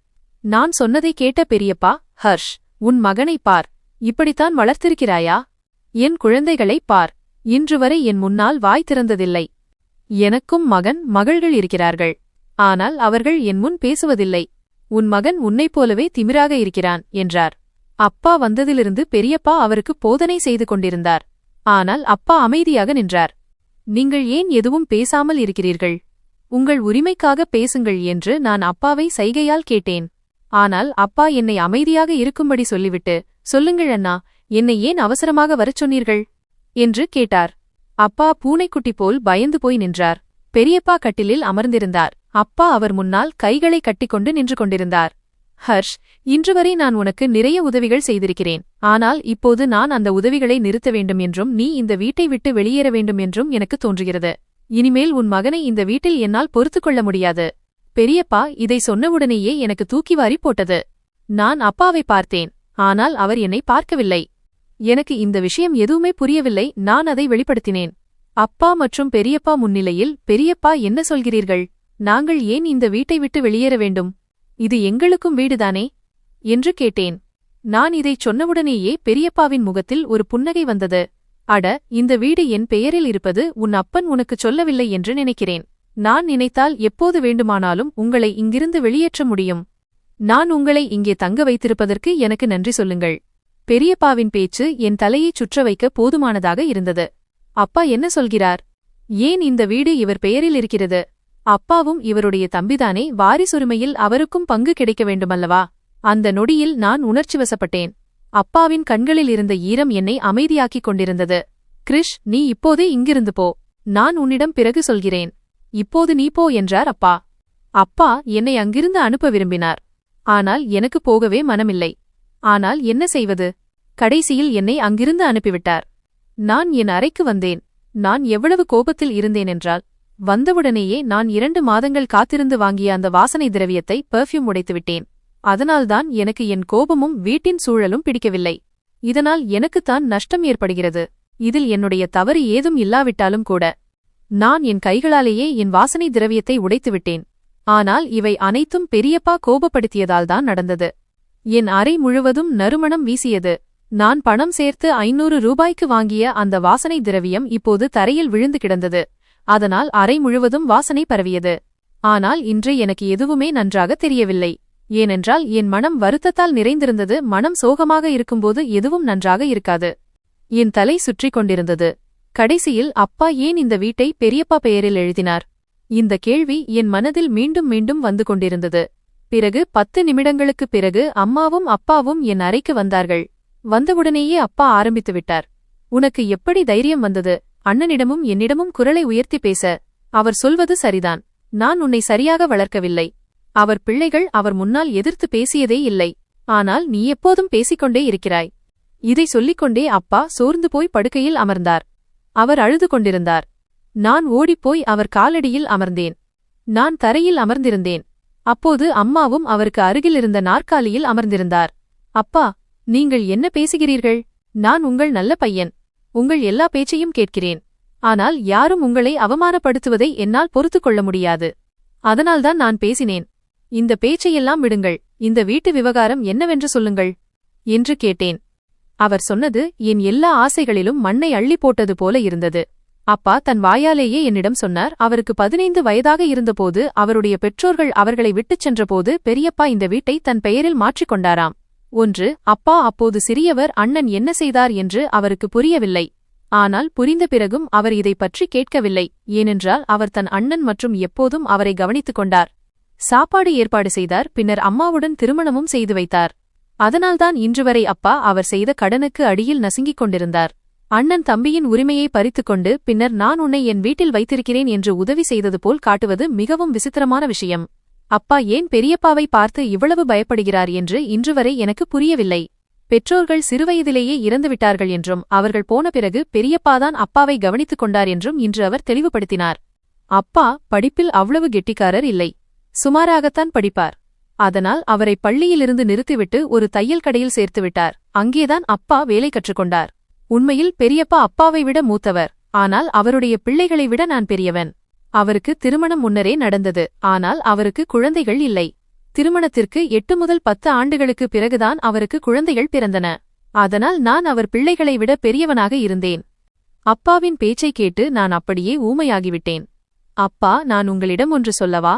நான் சொன்னதை கேட்ட பெரியப்பா, ஹர்ஷ், உன் மகனைப் பார், இப்படித்தான் வளர்த்திருக்கிறாயா? என் குழந்தைகளைப் பார், இன்று வரை என் முன்னால் வாய் திறந்ததில்லை. எனக்கும் மகன் மகள்கள் இருக்கிறார்கள். ஆனால் அவர்கள் என் முன் பேசுவதில்லை. உன் மகன் உன்னைப் போலவே திமிராக இருக்கிறான் என்றார். அப்பா வந்ததிலிருந்து பெரியப்பா அவருக்கு போதனை செய்து கொண்டிருந்தார். ஆனால் அப்பா அமைதியாக நின்றார். நீங்கள் ஏன் எதுவும் பேசாமல் இருக்கிறீர்கள்? உங்கள் உரிமைக்காக பேசுங்கள் என்று நான் அப்பாவை சைகையால் கேட்டேன். ஆனால் அப்பா என்னை அமைதியாக இருக்கும்படி சொல்லிவிட்டு, சொல்லுங்கள் அண்ணா, என்னை ஏன் அவசரமாக வரச் சொன்னீர்கள் என்று கேட்டார். அப்பா பூனைக்குட்டி போல் பயந்து போய் நின்றார். பெரியப்பா கட்டிலில் அமர்ந்திருந்தார். அப்பா அவர் முன்னால் கைகளை கட்டிக்கொண்டு நின்று கொண்டிருந்தார். ஹர்ஷ், இன்றுவரை நான் உனக்கு நிறைய உதவிகள் செய்திருக்கிறேன். ஆனால் இப்போது நான் அந்த உதவிகளை நிறுத்த வேண்டும் என்றும் நீ இந்த வீட்டை விட்டு வெளியேற வேண்டும் என்றும் எனக்கு தோன்றுகிறது. இனிமேல் உன் மகனை இந்த வீட்டில் என்னால் பொறுத்துக்கொள்ள முடியாது. பெரியப்பா இதை சொன்னவுடனேயே எனக்கு தூக்கிவாரி போட்டது. நான் அப்பாவை பார்த்தேன். ஆனால் அவர் என்னை பார்க்கவில்லை. எனக்கு இந்த விஷயம் எதுவுமே புரியவில்லை. நான் அதை வெளிப்படுத்தினேன். அப்பா மற்றும் பெரியப்பா முன்னிலையில், பெரியப்பா என்ன சொல்கிறீர்கள்? நாங்கள் ஏன் இந்த வீட்டை விட்டு வெளியேற வேண்டும்? இது எங்களுக்கும் வீடுதானே என்று கேட்டேன். நான் இதைச் சொன்னவுடனேயே பெரியப்பாவின் முகத்தில் ஒரு புன்னகை வந்தது. அட, இந்த வீடு என் பெயரில் இருப்பது உன் அப்பன் உனக்குச் சொல்லவில்லை என்று நினைக்கிறேன். நான் நினைத்தால் எப்போது வேண்டுமானாலும் உங்களை இங்கிருந்து வெளியேற்ற முடியும். நான் உங்களை இங்கே தங்க வைத்திருப்பதற்கு எனக்கு நன்றி சொல்லுங்கள். பெரியப்பாவின் பேச்சு என் தலையைச் சுற்ற வைக்க போதுமானதாக இருந்தது. அப்பா என்ன சொல்கிறார்? ஏன் இந்த வீடு இவர் பெயரில் இருக்கிறது? அப்பாவும் இவருடைய தம்பிதானே, வாரிசுரிமையில் அவருக்கும் பங்கு கிடைக்க வேண்டுமல்லவா? அந்த நொடியில் நான் உணர்ச்சிவசப்பட்டேன். அப்பாவின் கண்களில் இருந்த ஈரம் என்னை அமைதியாக்கிக் கொண்டிருந்தது. கிரிஷ், நீ இப்போதே இங்கிருந்து போ. நான் உன்னிடம் பிறகு சொல்கிறேன். இப்போது நீ போ என்றார் அப்பா. அப்பா என்னை அங்கிருந்து அனுப்ப விரும்பினார். ஆனால் எனக்கு போகவே மனமில்லை. ஆனால் என்ன செய்வது? கடைசியில் என்னை அங்கிருந்து அனுப்பிவிட்டார். நான் என் அறைக்கு வந்தேன். நான் எவ்வளவு கோபத்தில் இருந்தேன் என்றால், வந்தவுடனேயே நான் 2 மாதங்கள் காத்திருந்து வாங்கிய அந்த வாசனை திரவியத்தை பெர்ஃப்யூம் உடைத்துவிட்டேன். அதனால்தான் எனக்கு என் கோபமும் வீட்டின் சூழலும் பிடிக்கவில்லை. இதனால் எனக்குத்தான் நஷ்டம் ஏற்படுகிறது. இதில் என்னுடைய தவறு ஏதும் இல்லாவிட்டாலும் கூட நான் என் கைகளாலேயே என் வாசனை திரவியத்தை உடைத்துவிட்டேன். ஆனால் இவை அனைத்தும் பெரியப்பா கோபப்படுத்தியதால்தான் நடந்தது. என் அறை முழுவதும் நறுமணம் வீசியது. நான் பணம் சேர்த்து 500 ரூபாய்க்கு வாங்கிய அந்த வாசனை திரவியம் இப்போது தரையில் விழுந்து கிடந்தது. அதனால் அறை முழுவதும் வாசனை பரவியது. ஆனால் இன்று எனக்கு எதுவுமே நன்றாக தெரியவில்லை. ஏனென்றால் என் மனம் வருத்தத்தால் நிறைந்திருந்தது. மனம் சோகமாக இருக்கும்போது எதுவும் நன்றாக இருக்காது. என் தலை சுற்றிக் கொண்டிருந்தது. கடைசியில் அப்பா ஏன் இந்த வீட்டை பெரியப்பா பெயரில் எழுதினார்? இந்த கேள்வி என் மனதில் மீண்டும் மீண்டும் வந்து கொண்டிருந்தது. பிறகு 10 நிமிடங்களுக்குப் பிறகு அம்மாவும் அப்பாவும் என் அறைக்கு வந்தார்கள். வந்தவுடனேயே அப்பா ஆரம்பித்து விட்டார். உனக்கு எப்படி தைரியம் வந்தது? அண்ணனிடமும் என்னிடமும் குரலை உயர்த்தி பேச. அவர் சொல்வது சரிதான். நான் உன்னை சரியாக வளர்க்கவில்லை. அவர் பிள்ளைகள் அவர் முன்னால் எதிர்த்து பேசியதே இல்லை. ஆனால் நீ எப்போதும் பேசிக்கொண்டே இருக்கிறாய். இதை சொல்லிக்கொண்டே அப்பா சோர்ந்து போய் படுக்கையில் அமர்ந்தார். அவர் அழுது கொண்டிருந்தார். நான் ஓடிப்போய் அவர் காலடியில் அமர்ந்தேன். நான் தரையில் அமர்ந்திருந்தேன். அப்போது அம்மாவும் அவருக்கு அருகிலிருந்த நாற்காலியில் அமர்ந்திருந்தார். அப்பா, நீங்கள் என்ன பேசுகிறீர்கள்? நான் உங்கள் நல்ல பையன். உங்கள் எல்லா பேச்சையும் கேட்கிறேன். ஆனால் யாரும் உங்களை அவமானப்படுத்துவதை என்னால் பொறுத்துக் கொள்ள முடியாது. அதனால்தான் நான் பேசினேன். இந்த பேச்சையெல்லாம் விடுங்கள். இந்த வீட்டு விவகாரம் என்னவென்று சொல்லுங்கள் என்று கேட்டேன். அவர் சொன்னது என் எல்லா ஆசைகளிலும் மண்ணை அள்ளி போட்டது போல இருந்தது. அப்பா தன் வாயாலேயே என்னிடம் சொன்னார். அவருக்கு 15 வயதாக இருந்தபோது அவருடைய பெற்றோர்கள் அவர்களை விட்டுச் சென்றபோது பெரியப்பா இந்த வீட்டை தன் பெயரில் மாற்றிக்கொண்டாராம். அப்பா அப்போது சிறியவர். அண்ணன் என்ன செய்தார் என்று அவருக்கு புரியவில்லை. ஆனால் புரிந்த பிறகும் அவர் இதைப் பற்றி கேட்கவில்லை. ஏனென்றால் அவர் தன் அண்ணன் மற்றும் எப்போதும் அவரை கவனித்துக் கொண்டார். சாப்பாடு ஏற்பாடு செய்தார். பின்னர் அம்மாவுடன் திருமணமும் செய்து வைத்தார். அதனால்தான் இன்றுவரை அப்பா அவர் செய்த கடனுக்கு அடியில் நசுங்கிக் கொண்டிருந்தார். அண்ணன் தம்பியின் உரிமையை பறித்துக்கொண்டு பின்னர் நான் உன்னை என் வீட்டில் வைத்திருக்கிறேன் என்று உதவி செய்தது போல் காட்டுவது மிகவும் விசித்திரமான விஷயம். அப்பா ஏன் பெரியப்பாவை பார்த்து இவ்வளவு பயப்படுகிறார் என்று இன்றுவரை எனக்கு புரியவில்லை. பெற்றோர்கள் சிறுவயதிலேயே இறந்துவிட்டார்கள் என்றும் அவர்கள் போன பிறகு பெரியப்பாதான் அப்பாவை கவனித்துக் கொண்டார் என்றும் இன்று அவர் தெளிவுபடுத்தினார். அப்பா படிப்பில் அவ்வளவு கெட்டிக்காரர் இல்லை, சுமாராகத்தான் படிப்பார். அதனால் அவரை பள்ளியிலிருந்து நிறுத்திவிட்டு ஒரு தையல் கடையில் சேர்த்துவிட்டார். அங்கேதான் அப்பா வேலை கற்றுக்கொண்டார். உண்மையில் பெரியப்பா அப்பாவை விட மூத்தவர், ஆனால் அவருடைய பிள்ளைகளை விட நான் பெரியவன். அவருக்கு திருமணம் முன்னரே நடந்தது, ஆனால் அவருக்கு குழந்தைகள் இல்லை. திருமணத்திற்கு 8 முதல் 10 ஆண்டுகளுக்கு பிறகுதான் அவருக்கு குழந்தைகள் பிறந்தன. அதனால் நான் அவர் பிள்ளைகளை விட பெரியவனாக இருந்தேன். அப்பாவின் பேச்சை கேட்டு நான் அப்படியே ஊமையாகிவிட்டேன். அப்பா, நான் உங்களிடம் ஒன்று சொல்லவா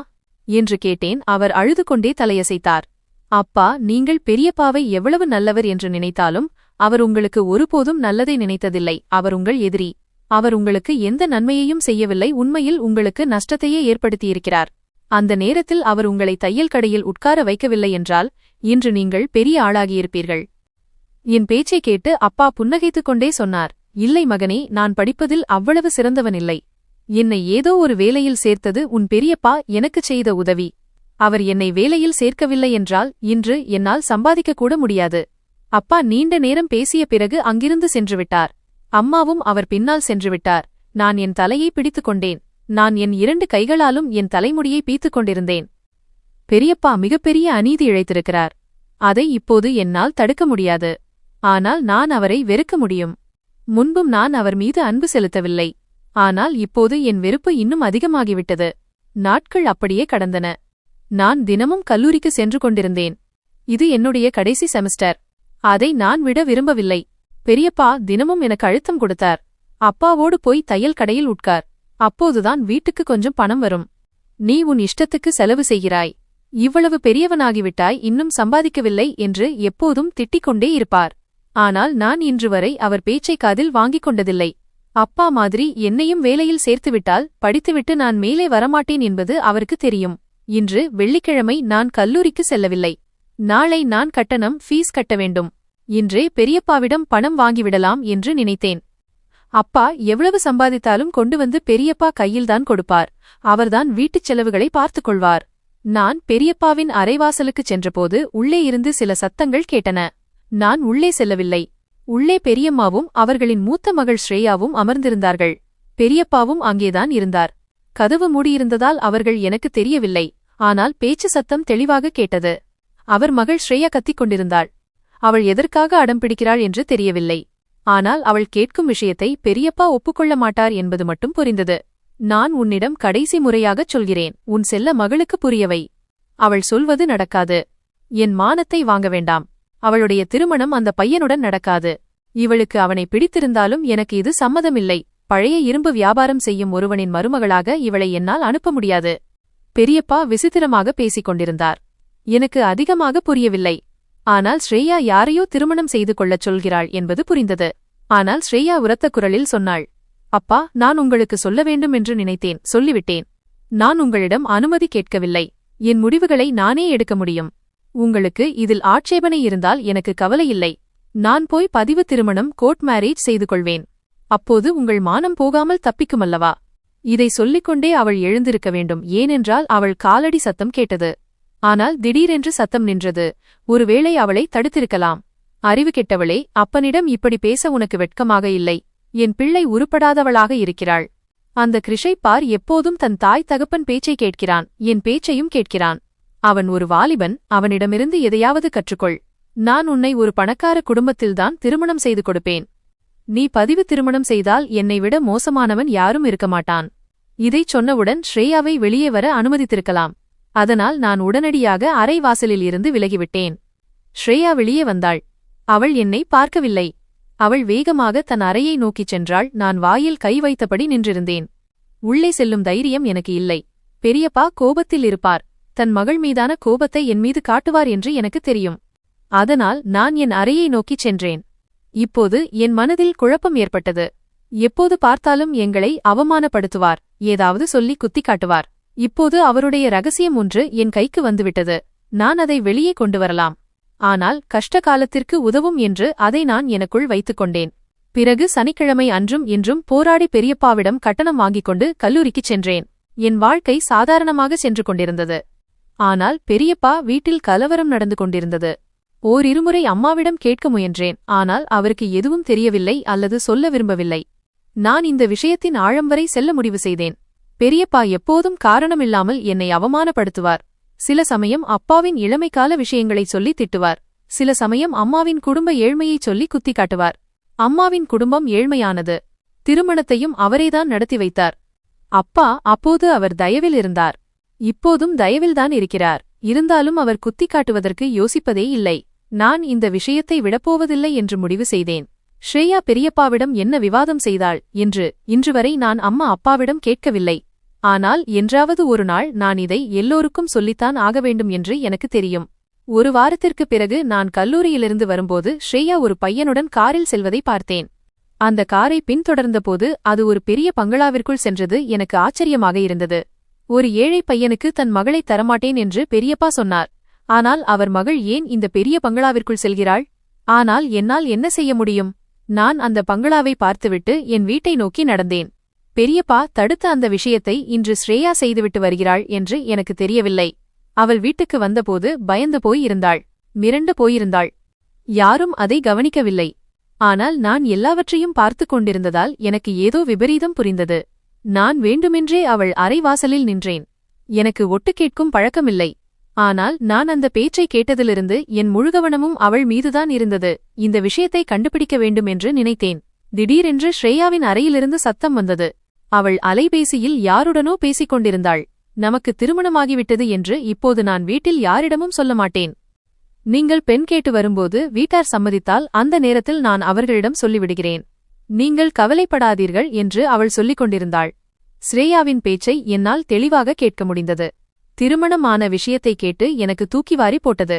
என்று கேட்டேன். அவர் அழுது கொண்டே தலையசைத்தார். அப்பா, நீங்கள் பெரியப்பாவை எவ்வளவு நல்லவர் என்று நினைத்தாலும் அவர் உங்களுக்கு ஒருபோதும் நல்லதை நினைத்ததில்லை. அவர் உங்கள் எதிரி. அவர் உங்களுக்கு எந்த நன்மையையும் செய்யவில்லை, உண்மையில் உங்களுக்கு நஷ்டத்தையே ஏற்படுத்தியிருக்கிறார். அந்த நேரத்தில் அவர் உங்களை தையல் கடையில் உட்கார வைக்கவில்லை என்றால் இன்று நீங்கள் பெரிய ஆளாகியிருப்பீர்கள். என் பேச்சை கேட்டு அப்பா புன்னகைத்துக் கொண்டே சொன்னார், இல்லை மகனே, நான் படிப்பதில் அவ்வளவு சிறந்தவனில்லை. என்னை ஏதோ ஒரு வேலையில் சேர்த்தது உன் பெரியப்பா எனக்குச் செய்த உதவி. அவர் என்னை வேலையில் சேர்க்கவில்லை என்றால் இன்று என்னால் சம்பாதிக்கக்கூட முடியாது. அப்பா நீண்ட நேரம் பேசிய பிறகு அங்கிருந்து சென்றுவிட்டார். அம்மாவும் அவர் பின்னால் சென்றுவிட்டார். நான் என் தலையை பிடித்துக் கொண்டேன். நான் என் 2 கைகளாலும் என் தலைமுடியை பீத்துக் கொண்டிருந்தேன். பெரியப்பா மிகப்பெரிய அநீதி இழைத்திருக்கிறார். அதை இப்போது என்னால் தடுக்க முடியாது. ஆனால் நான் அவரை வெறுக்க முடியும். முன்பும் நான் அவர் மீது அன்பு செலுத்தவில்லை. ஆனால் இப்போது என் வெறுப்பு இன்னும் அதிகமாகிவிட்டது. நாட்கள் அப்படியே கடந்தன. நான் தினமும் கல்லூரிக்கு சென்று கொண்டிருந்தேன். இது என்னுடைய கடைசி செமஸ்டர். அதை நான் விட விரும்பவில்லை. பெரியப்பா தினமும் எனக்கு அழுத்தம் கொடுத்தார். அப்பாவோடு போய் தையல் கடையில் உட்கார், அப்போதுதான் வீட்டுக்கு கொஞ்சம் பணம் வரும். நீ உன் இஷ்டத்துக்கு செலவு செய்கிறாய், இவ்வளவு பெரியவனாகிவிட்டாய், இன்னும் சம்பாதிக்கவில்லை என்று எப்போதும் திட்டிக் கொண்டே இருப்பார். ஆனால் நான் இன்று வரை அவர் பேச்சை காதில் வாங்கிக் கொண்டதில்லை. அப்பா மாதிரி என்னையும் வேலையில் சேர்த்துவிட்டால் படித்துவிட்டு நான் மேலே வரமாட்டேன் என்பது அவருக்கு தெரியும். இன்று வெள்ளிக்கிழமை நான் கல்லூரிக்கு செல்லவில்லை. நாளை நான் ஃபீஸ் கட்ட வேண்டும். இன்றே பெரியப்பாவிடம் பணம் வாங்கிவிடலாம் என்று நினைத்தேன். அப்பா எவ்வளவு சம்பாதித்தாலும் கொண்டு வந்து பெரியப்பா கையில்தான் கொடுப்பார். அவர்தான் வீட்டுச் செலவுகளை பார்த்துக் கொள்வார். நான் பெரியப்பாவின் அரைவாசலுக்குச் சென்றபோது உள்ளே இருந்து சில சத்தங்கள் கேட்டன. நான் உள்ளே செல்லவில்லை. உள்ளே பெரியம்மாவும் அவர்களின் மூத்த மகள் ஸ்ரேயாவும் அமர்ந்திருந்தார்கள். பெரியப்பாவும் அங்கேதான் இருந்தார். கதவு மூடியிருந்ததால் அவர்கள் எனக்கு தெரியவில்லை. ஆனால் பேச்சு சத்தம் தெளிவாக கேட்டது. அவர் மகள் ஸ்ரேயா கத்திக் கொண்டிருந்தாள். அவள் எதற்காக அடம்பிடிக்கிறாள் என்று தெரியவில்லை. ஆனால் அவள் கேட்கும் விஷயத்தை பெரியப்பா ஒப்புக்கொள்ள மாட்டார் என்பது மட்டும் புரிந்தது. நான் உன்னிடம் கடைசி முறையாகச் சொல்கிறேன், உன் செல்ல மகளுக்கு புரியவை. அவள் சொல்வது நடக்காது. என் மானத்தை வாங்க வேண்டாம். அவளுடைய திருமணம் அந்த பையனுடன் நடக்காது. இவளுக்கு அவனை பிடித்திருந்தாலும் எனக்கு இது சம்மதமில்லை. பழைய இரும்பு வியாபாரம் செய்யும் ஒருவனின் மருமகளாக இவளை என்னால் அனுப்ப முடியாது. பெரியப்பா விசித்திரமாக பேசிக் கொண்டிருந்தார். எனக்கு அதிகமாக புரியவில்லை. ஆனால் ஸ்ரேயா யாரையோ திருமணம் செய்து கொள்ளச் சொல்கிறாள் என்பது புரிந்தது. ஆனால் ஸ்ரேயா உரத்த குரலில் சொன்னாள், அப்பா, நான் உங்களுக்கு சொல்ல வேண்டும் என்று நினைத்தேன், சொல்லிவிட்டேன். நான் உங்களிடம் அனுமதி கேட்கவில்லை. என் முடிவுகளை நானே எடுக்க முடியும். உங்களுக்கு இதில் ஆட்சேபனை இருந்தால் எனக்கு கவலையில்லை. நான் போய் பதிவு திருமணம் கோர்ட் மேரேஜ் செய்து கொள்வேன். அப்போது உங்கள் மானம் போகாமல் தப்பிக்குமல்லவா? இதை சொல்லிக்கொண்டே அவள் எழுந்திருக்க வேண்டும், ஏனென்றால் அவள் காலடி சத்தம் கேட்டது. ஆனால் திடீரென்று சத்தம் நின்றது. ஒருவேளை அவளை தடுத்திருக்கலாம். அறிவு கெட்டவளே, அப்பனிடம் இப்படி பேச உனக்கு வெட்கமாக இல்லை? என் பிள்ளை உருப்படாதவளாக இருக்கிறாள். அந்த கிருஷை பார், எப்போதும் தன் தாய் தகப்பன் பேச்சை கேட்கிறான், என் பேச்சையும் கேட்கிறான். அவன் ஒரு வாலிபன், அவனிடமிருந்து எதையாவது கற்றுக்கொள். நான் உன்னை ஒரு பணக்கார குடும்பத்தில்தான் திருமணம் செய்து கொடுப்பேன். நீ பதிவு திருமணம் செய்தால் என்னை விட மோசமானவன் யாரும் இருக்க மாட்டான். இதைச் சொன்னவுடன் ஸ்ரேயாவை வெளியே வர அனுமதித்திருக்கலாம். அதனால் நான் உடனடியாக அறை வாசலில் இருந்து விலகிவிட்டேன். ஸ்ரேயா வெளியே வந்தாள். அவள் என்னை பார்க்கவில்லை. அவள் வேகமாக தன் அறையை நோக்கிச் சென்றாள். நான் வாயில் கை வைத்தபடி நின்றிருந்தேன். உள்ளே செல்லும் தைரியம் எனக்கு இல்லை. பெரியப்பா கோபத்தில் இருப்பார். தன் மகள் மீதான கோபத்தை என் மீது காட்டுவார் என்று எனக்கு தெரியும். அதனால் நான் என் அறையை நோக்கிச் சென்றேன். இப்போது என் மனதில் குழப்பம் ஏற்பட்டது. எப்போது பார்த்தாலும் எங்களை அவமானப்படுத்துவார், ஏதாவது சொல்லி குத்தி காட்டுவார். இப்போது அவருடைய ரகசியம் ஒன்று என் கைக்கு வந்துவிட்டது. நான் அதை வெளியே கொண்டு வரலாம். ஆனால் கஷ்ட காலத்திற்கு உதவும் என்று அதை நான் எனக்குள் வைத்துக் கொண்டேன். பிறகு சனிக்கிழமை அன்றும் இன்றும் போராடி பெரியப்பாவிடம் கட்டணம் வாங்கிக் கொண்டு கல்லூரிக்குச் சென்றேன். என் வாழ்க்கை சாதாரணமாக சென்று கொண்டிருந்தது. ஆனால் பெரியப்பா வீட்டில் கலவரம் நடந்து கொண்டிருந்தது. ஓரிருமுறை அம்மாவிடம் கேட்க முயன்றேன். ஆனால் அவருக்கு எதுவும் தெரியவில்லை அல்லது சொல்ல விரும்பவில்லை. நான் இந்த விஷயத்தின் ஆழம் வரை செல்ல முடிவு செய்தேன். பெரியப்பா எப்போதும் காரணமில்லாமல் என்னை அவமானப்படுத்துவார். சில சமயம் அப்பாவின் இளமைக்கால விஷயங்களை சொல்லி திட்டுவார். சில சமயம் அம்மாவின் குடும்ப ஏழ்மையைச் சொல்லி குத்தி காட்டுவார். அம்மாவின் குடும்பம் ஏழ்மையானது. திருமணத்தையும் அவரேதான் நடத்தி வைத்தார். அப்பா அப்போது அவர் தயவில் இருந்தார். இப்போதும் தயவில்தான் இருக்கிறார். இருந்தாலும் அவர் குத்தி காட்டுவதற்கு யோசிப்பதே இல்லை. நான் இந்த விஷயத்தை விடப்போவதில்லை என்று முடிவு செய்தேன். ஸ்ரேயா பெரியப்பாவிடம் என்ன விவாதம் செய்தாள் என்று இன்று வரை நான் அம்மா அப்பாவிடம் கேட்கவில்லை. ஆனால் என்றாவது ஒரு நாள் நான் இதை எல்லோருக்கும் சொல்லித்தான் ஆக வேண்டும் என்று எனக்கு தெரியும். ஒரு வாரத்திற்குப் பிறகு நான் கல்லூரியிலிருந்து வரும்போது ஸ்ரேயா ஒரு பையனுடன் காரில் செல்வதை பார்த்தேன். அந்த காரை பின்தொடர்ந்தபோது அது ஒரு பெரிய பங்களாவிற்குள் சென்றது எனக்கு ஆச்சரியமாக இருந்தது. ஒரு ஏழை பையனுக்கு தன் மகளை தரமாட்டேன் என்று பெரியப்பா சொன்னார். ஆனால் அவர் மகள் ஏன் இந்த பெரிய பங்களாவிற்குள் செல்கிறாள்? ஆனால் என்னால் என்ன செய்ய முடியும்? நான் அந்த பங்களாவை பார்த்துவிட்டு என் வீட்டை நோக்கி நடந்தேன். பெரியப்பா தடுத்த அந்த விஷயத்தை இன்று ஸ்ரேயா செய்துவிட்டு வருகிறாள் என்று எனக்கு தெரியவில்லை. அவள் வீட்டுக்கு வந்தபோது பயந்து போய் இருந்தாள். மிரண்டு போயிருந்தாள். யாரும் அதை கவனிக்கவில்லை. ஆனால் நான் எல்லாவற்றையும் பார்த்து கொண்டிருந்ததால் எனக்கு ஏதோ விபரீதம் புரிந்தது. நான் வேண்டுமென்றே அவள் அறைவாசலில் நின்றேன். எனக்கு ஒட்டு கேட்கும் பழக்கமில்லை. ஆனால் நான் அந்த பேச்சை கேட்டதிலிருந்து என் முழுகவனமும் அவள் மீதுதான் இருந்தது. இந்த விஷயத்தை கண்டுபிடிக்க வேண்டும் என்று நினைத்தேன். திடீரென்று ஸ்ரேயாவின் அறையிலிருந்து சத்தம் வந்தது. அவள் அலைபேசியில் யாருடனோ பேசிக் கொண்டிருந்தாள். நமக்கு திருமணமாகிவிட்டது என்று இப்போது நான் வீட்டில் யாரிடமும் சொல்ல மாட்டேன். நீங்கள் பெண் கேட்டு வரும்போது வீட்டார் சம்மதித்தால் அந்த நேரத்தில் நான் அவர்களிடம் சொல்லிவிடுகிறேன். நீங்கள் கவலைப்படாதீர்கள் என்று அவள் சொல்லிக் கொண்டிருந்தாள். ஸ்ரேயாவின் பேச்சை என்னால் தெளிவாக கேட்க முடிந்தது. திருமணமான விஷயத்தை கேட்டு எனக்கு தூக்கிவாரி போட்டது.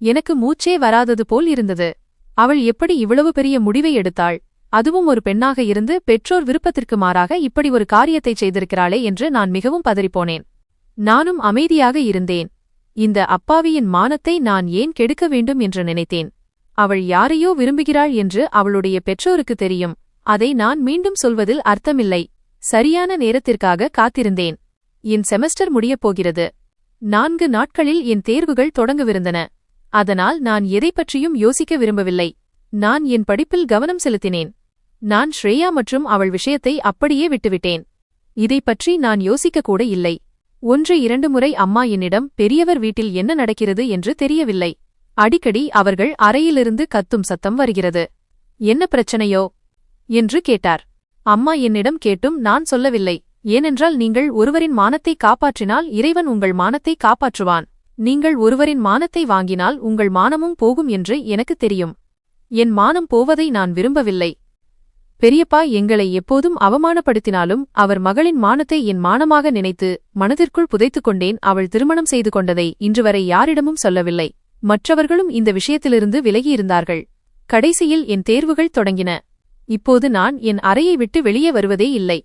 எனக்கு மூச்சே வராதது போல் இருந்தது. அவள் எப்படி இவ்வளவு பெரிய முடிவை எடுத்தாள்? அதுவும் ஒரு பெண்ணாக இருந்து பெற்றோர் விருப்பத்திற்கு மாறாக இப்படி ஒரு காரியத்தை செய்திருக்கிறாளே என்று நான் மிகவும் பதறிப்போனேன். நானும் அமைதியாக இருந்தேன். இந்த அப்பாவியின் மானத்தை நான் ஏன் கெடுக்க வேண்டும் என்று நினைத்தேன். அவள் யாரையோ விரும்புகிறாள் என்று அவளுடைய பெற்றோருக்கு தெரியும். அதை நான் மீண்டும் சொல்வதில் அர்த்தமில்லை. சரியான நேரத்திற்காக காத்திருந்தேன். என் செமஸ்டர் முடியப் போகிறது. 4 நாட்களில் என் தேர்வுகள் தொடங்கவிருந்தன. அதனால் நான் எதை பற்றியும் யோசிக்க விரும்பவில்லை. நான் என் படிப்பில் கவனம் செலுத்தினேன். நான் ஸ்ரேயா மற்றும் அவள் விஷயத்தை அப்படியே விட்டுவிட்டேன். இதைப் பற்றி நான் யோசிக்கக்கூட இல்லை. 1-2 முறை அம்மா என்னிடம் பெரியவர் வீட்டில் என்ன நடக்கிறது என்று தெரியவில்லை. அடிக்கடி அவர்கள் அறையிலிருந்து கத்தும் சத்தம் வருகிறது. என்ன பிரச்சனையோ என்று கேட்டார். அம்மா என்னிடம் கேட்டும் நான் சொல்லவில்லை. ஏனென்றால் நீங்கள் ஒருவரின் மானத்தை காப்பாற்றினால் இறைவன் உங்கள் மானத்தை காப்பாற்றுவான். நீங்கள் ஒருவரின் மானத்தை வாங்கினால் உங்கள் மானமும் போகும் என்று எனக்கு தெரியும். என் மானம் போவதை நான் விரும்பவில்லை. பெரியப்பா எங்களை எப்போதும் அவமானப்படுத்தினாலும் அவர் மகளின் மானத்தை என் மானமாக நினைத்து மனதிற்குள் புதைத்துக் கொண்டேன். அவள் திருமணம் செய்து கொண்டதை இன்றுவரை யாரிடமும் சொல்லவில்லை. மற்றவர்களும் இந்த விஷயத்திலிருந்து விலகியிருந்தார்கள். கடைசியில் என் தேர்வுகள் தொடங்கின. இப்போது நான் என் அறையை விட்டு வெளியே வருவதே இல்லை.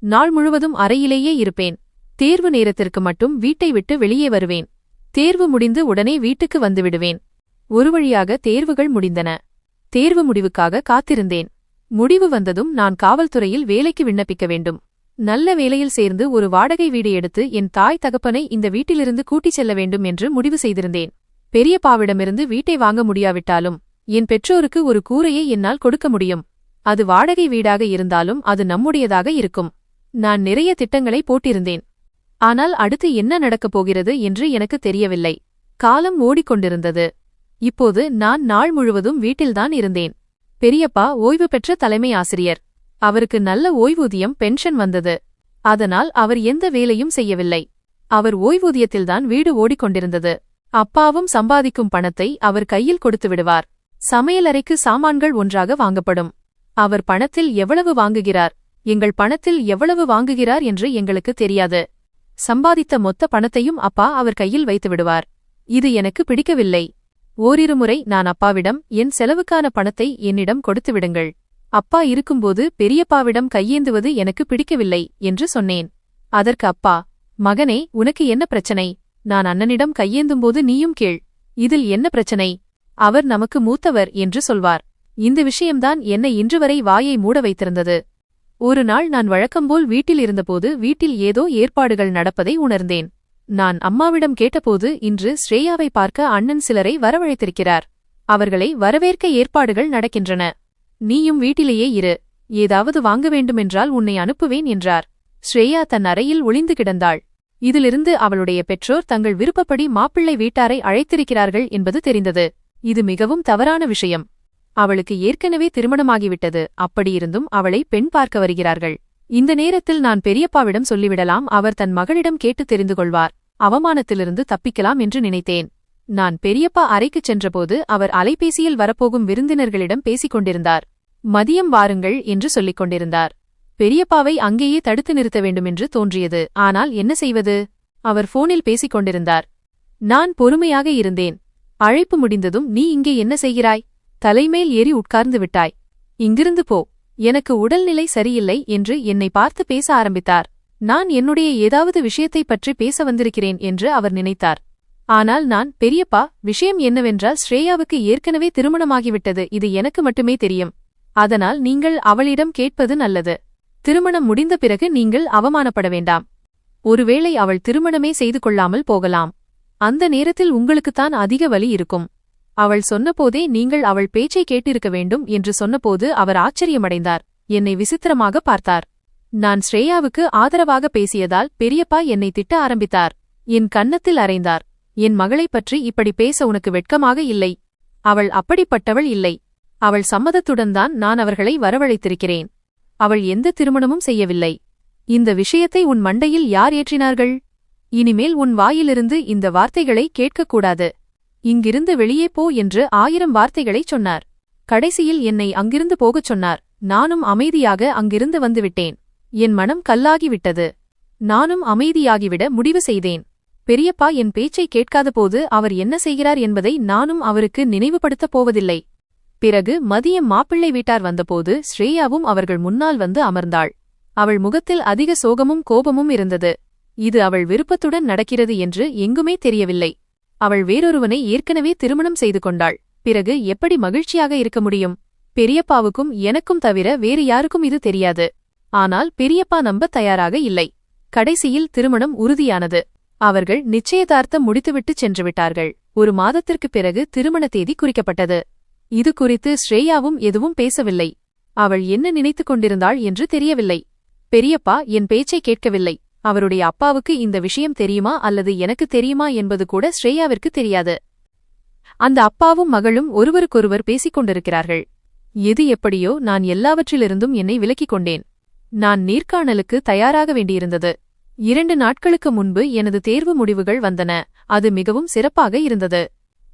நாள் முழுவதும் அறையிலேயே இருப்பேன். தேர்வு நேரத்திற்கு மட்டும் வீட்டை விட்டு வெளியே வருவேன். தேர்வு முடிந்து உடனே வீட்டுக்கு வந்துவிடுவேன். ஒரு வழியாக தேர்வுகள் முடிந்தன. தேர்வு முடிவுக்காக காத்திருந்தேன். முடிவு வந்ததும் நான் காவல்துறையில் வேலைக்கு விண்ணப்பிக்க வேண்டும். நல்ல வேலையில் சேர்ந்து ஒரு வாடகை வீடு எடுத்து என் தாய் தகப்பனை இந்த வீட்டிலிருந்து கூட்டிச் செல்ல வேண்டும் என்று முடிவு செய்திருந்தேன். பெரியப்பாவிடமிருந்து வீட்டை வாங்க முடியாவிட்டாலும் என் பெற்றோருக்கு ஒரு கூரையை என்னால் கொடுக்க முடியும். அது வாடகை வீடாக இருந்தாலும் அது நம்முடையதாக இருக்கும். நான் நிறைய திட்டங்களை போட்டிருந்தேன். ஆனால் அடுத்து என்ன நடக்கப் போகிறது என்று எனக்கு தெரியவில்லை. காலம் ஓடிக்கொண்டிருந்தது. இப்போது நான் நாள் முழுவதும் வீட்டில்தான் இருந்தேன். பெரியப்பா ஓய்வு பெற்ற தலைமை ஆசிரியர். அவருக்கு நல்ல ஓய்வூதியம் பென்ஷன் வந்தது. அதனால் அவர் எந்த வேலையும் செய்யவில்லை. அவர் ஓய்வூதியத்தில்தான் வீடு ஓடிக்கொண்டிருந்தது. அப்பாவும் சம்பாதிக்கும் பணத்தை அவர் கையில் கொடுத்து விடுவார். சமையலறைக்கு சாமான்கள் ஒன்றாக வாங்கப்படும். அவர் பணத்தில் எவ்வளவு வாங்குகிறார், எங்கள் பணத்தில் எவ்வளவு வாங்குகிறார் என்று எங்களுக்கு தெரியாது. சம்பாதித்த மொத்த பணத்தையும் அப்பா அவர் கையில் வைத்து விடுவார். இது எனக்கு பிடிக்கவில்லை. ஓரிருமுறை நான் அப்பாவிடம் என் செலவுக்கான பணத்தை என்னிடம் கொடுத்து விடுங்கள். அப்பா இருக்கும்போது பெரியப்பாவிடம் கையேந்துவது எனக்கு பிடிக்கவில்லை என்று சொன்னேன். அதற்கு அப்பா, மகனே, உனக்கு என்ன பிரச்சனை? நான் அண்ணனிடம் கையேந்தும்போது நீயும் கேள். இதில் என்ன பிரச்சனை? அவர் நமக்கு மூத்தவர் என்று சொல்வார். இந்த விஷயம்தான் என்னை இன்று வரை வாயை மூட வைத்திருந்தது. ஒரு நாள் நான் வழக்கம்போல் வீட்டில் இருந்தபோது வீட்டில் ஏதோ ஏற்பாடுகள் நடப்பதை உணர்ந்தேன். நான் அம்மாவிடம் கேட்டபோது, இன்று ஸ்ரேயாவை பார்க்க அண்ணன் சிலரை வரவழைத்திருக்கிறார். அவர்களை வரவேற்க ஏற்பாடுகள் நடக்கின்றன. நீயும் வீட்டிலேயே இரு. ஏதாவது வாங்க வேண்டுமென்றால் உன்னை அனுப்புவேன் என்றார். ஸ்ரேயா தன் அறையில் ஒளிந்து கிடந்தாள். இதிலிருந்து அவளுடைய பெற்றோர் தங்கள் விருப்பப்படி மாப்பிள்ளை வீட்டாரை அழைத்திருக்கிறார்கள் என்பது தெரிந்தது. இது மிகவும் தவறான விஷயம். அவளுக்கு ஏற்கனவே திருமணமாகிவிட்டது. அப்படியிருந்தும் அவளை பெண் பார்க்க வருகிறார்கள். இந்த நேரத்தில் நான் பெரியப்பாவிடம் சொல்லிவிடலாம். அவர் தன் மகளிடம் கேட்டு தெரிந்து கொள்வார். அவமானத்திலிருந்து தப்பிக்கலாம் என்று நினைத்தேன். நான் பெரியப்பா அறைக்குச் சென்றபோது அவர் அலைபேசியில் வரப்போகும் விருந்தினர்களிடம் பேசிக் கொண்டிருந்தார். மதியம் வாருங்கள் என்று சொல்லிக் கொண்டிருந்தார். பெரியப்பாவை அங்கேயே தடுத்து நிறுத்த வேண்டுமென்று தோன்றியது. ஆனால் என்ன செய்வது? அவர் போனில் பேசிக் கொண்டிருந்தார். நான் பொறுமையாக இருந்தேன். அழைப்பு முடிந்ததும், நீ இங்கே என்ன செய்கிறாய்? தலைமேல் ஏறி உட்கார்ந்து விட்டாய். இங்கிருந்து போ. எனக்கு உடல்நிலை சரியில்லை என்று என்னை பார்த்து பேச ஆரம்பித்தார். நான் என்னுடைய ஏதாவது விஷயத்தைப் பற்றி பேச வந்திருக்கிறேன் என்று அவர் நினைத்தார். ஆனால் நான், பெரியப்பா, விஷயம் என்னவென்றால் ஸ்ரேயாவுக்கு ஏற்கனவே திருமணமாகிவிட்டது. இது எனக்கு மட்டுமே தெரியும். அதனால் நீங்கள் அவளிடம் கேட்பது நல்லது. திருமணம் முடிந்த பிறகு நீங்கள் அவமானப்பட வேண்டாம். ஒருவேளை அவள் திருமணமே செய்து கொள்ளாமல் போகலாம். அந்த நேரத்தில் உங்களுக்குத்தான் அதிக வலி இருக்கும். அவள் சொன்னபோதே நீங்கள் அவள் பேச்சை கேட்டிருக்க வேண்டும் என்று சொன்னபோது அவர் ஆச்சரியமடைந்தார். என்னை விசித்திரமாக பார்த்தார். நான் ஸ்ரேயாவுக்கு ஆதரவாக பேசியதால் பெரியப்பா என்னை திட்ட ஆரம்பித்தார். என் கன்னத்தில் அறைந்தார். என் மகளைப் பற்றி இப்படி பேச உனக்கு வெட்கமாக இல்லை? அவள் அப்படிப்பட்டவள் இல்லை. அவள் சம்மதத்துடன் தான் நான் அவர்களை வரவழைத்திருக்கிறேன். அவள் எந்த திருமணமும் செய்யவில்லை. இந்த விஷயத்தை உன் மண்டையில் யார் ஏற்றினார்கள்? இனிமேல் உன் வாயிலிருந்து இந்த வார்த்தைகளை கேட்கக்கூடாது. இங்கிருந்து வெளியே போ என்று 1000 வார்த்தைகளைச் சொன்னார். கடைசியில் என்னை அங்கிருந்து போகச் சொன்னார். நானும் அமைதியாக அங்கிருந்து வந்துவிட்டேன். என் மனம் கல்லாகிவிட்டது. நானும் அமைதியாகிவிட முடிவு செய்தேன். பெரியப்பா என் பேச்சை கேட்காதபோது அவர் என்ன செய்கிறார் என்பதை நானும் அவருக்கு நினைவுபடுத்தப் போவதில்லை. பிறகு மதியம் மாப்பிள்ளை வீட்டார் வந்தபோது ஸ்ரேயாவும் அவர்கள் முன்னால் வந்து அமர்ந்தாள். அவள் முகத்தில் அதிக சோகமும் கோபமும் இருந்தது. இது அவள் விருப்பத்துடன் நடக்கிறது என்று எங்குமே தெரியவில்லை. அவள் வேறொருவனை ஏற்கனவே திருமணம் செய்து கொண்டாள். பிறகு எப்படி மகிழ்ச்சியாக இருக்க முடியும்? பெரியப்பாவுக்கும் எனக்கும் தவிர வேறு யாருக்கும் இது தெரியாது. ஆனால் பெரியப்பா நம்ப தயாராக இல்லை. கடைசியில் திருமணம் உறுதியானது. அவர்கள் நிச்சயதார்த்தம் முடித்துவிட்டுச் சென்றுவிட்டார்கள். 1 மாதத்திற்குப் பிறகு திருமண தேதி குறிக்கப்பட்டது. இது குறித்து ஸ்ரேயாவும் எதுவும் பேசவில்லை. அவள் என்ன நினைத்துக் கொண்டிருந்தாள் என்று தெரியவில்லை. பெரியப்பா என் பேச்சை கேட்கவில்லை. அவருடைய அப்பாவுக்கு இந்த விஷயம் தெரியுமா அல்லது எனக்கு தெரியுமா என்பது கூட ஸ்ரேயாவிற்கு தெரியாது. அந்த அப்பாவும் மகளும் ஒருவருக்கொருவர் பேசிக் கொண்டிருக்கிறார்கள். எது எப்படியோ நான் எல்லாவற்றிலிருந்தும் என்னை விலக்கிக் கொண்டேன். நான் நேர்காணலுக்கு தயாராக வேண்டியிருந்தது. 2 நாட்களுக்கு முன்பு எனது தேர்வு முடிவுகள் வந்தன. அது மிகவும் சிறப்பாக இருந்தது.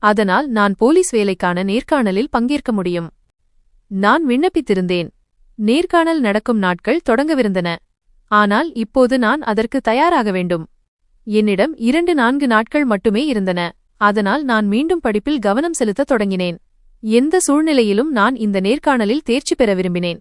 அதனால் நான் போலீஸ் வேலைக்கான நேர்காணலில் பங்கேற்க முடியும். நான் விண்ணப்பித்திருந்தேன். நேர்காணல் நடக்கும் நாட்கள் தொடங்கவிருந்தன. ஆனால் இப்போது நான் அதற்கு தயாராக வேண்டும். என்னிடம் 2-4 நாட்கள் மட்டுமே இருந்தன. அதனால் நான் மீண்டும் படிப்பில் கவனம் செலுத்தத் தொடங்கினேன். எந்த சூழ்நிலையிலும் நான் இந்த நேர்காணலில் தேர்ச்சி பெற விரும்பினேன்.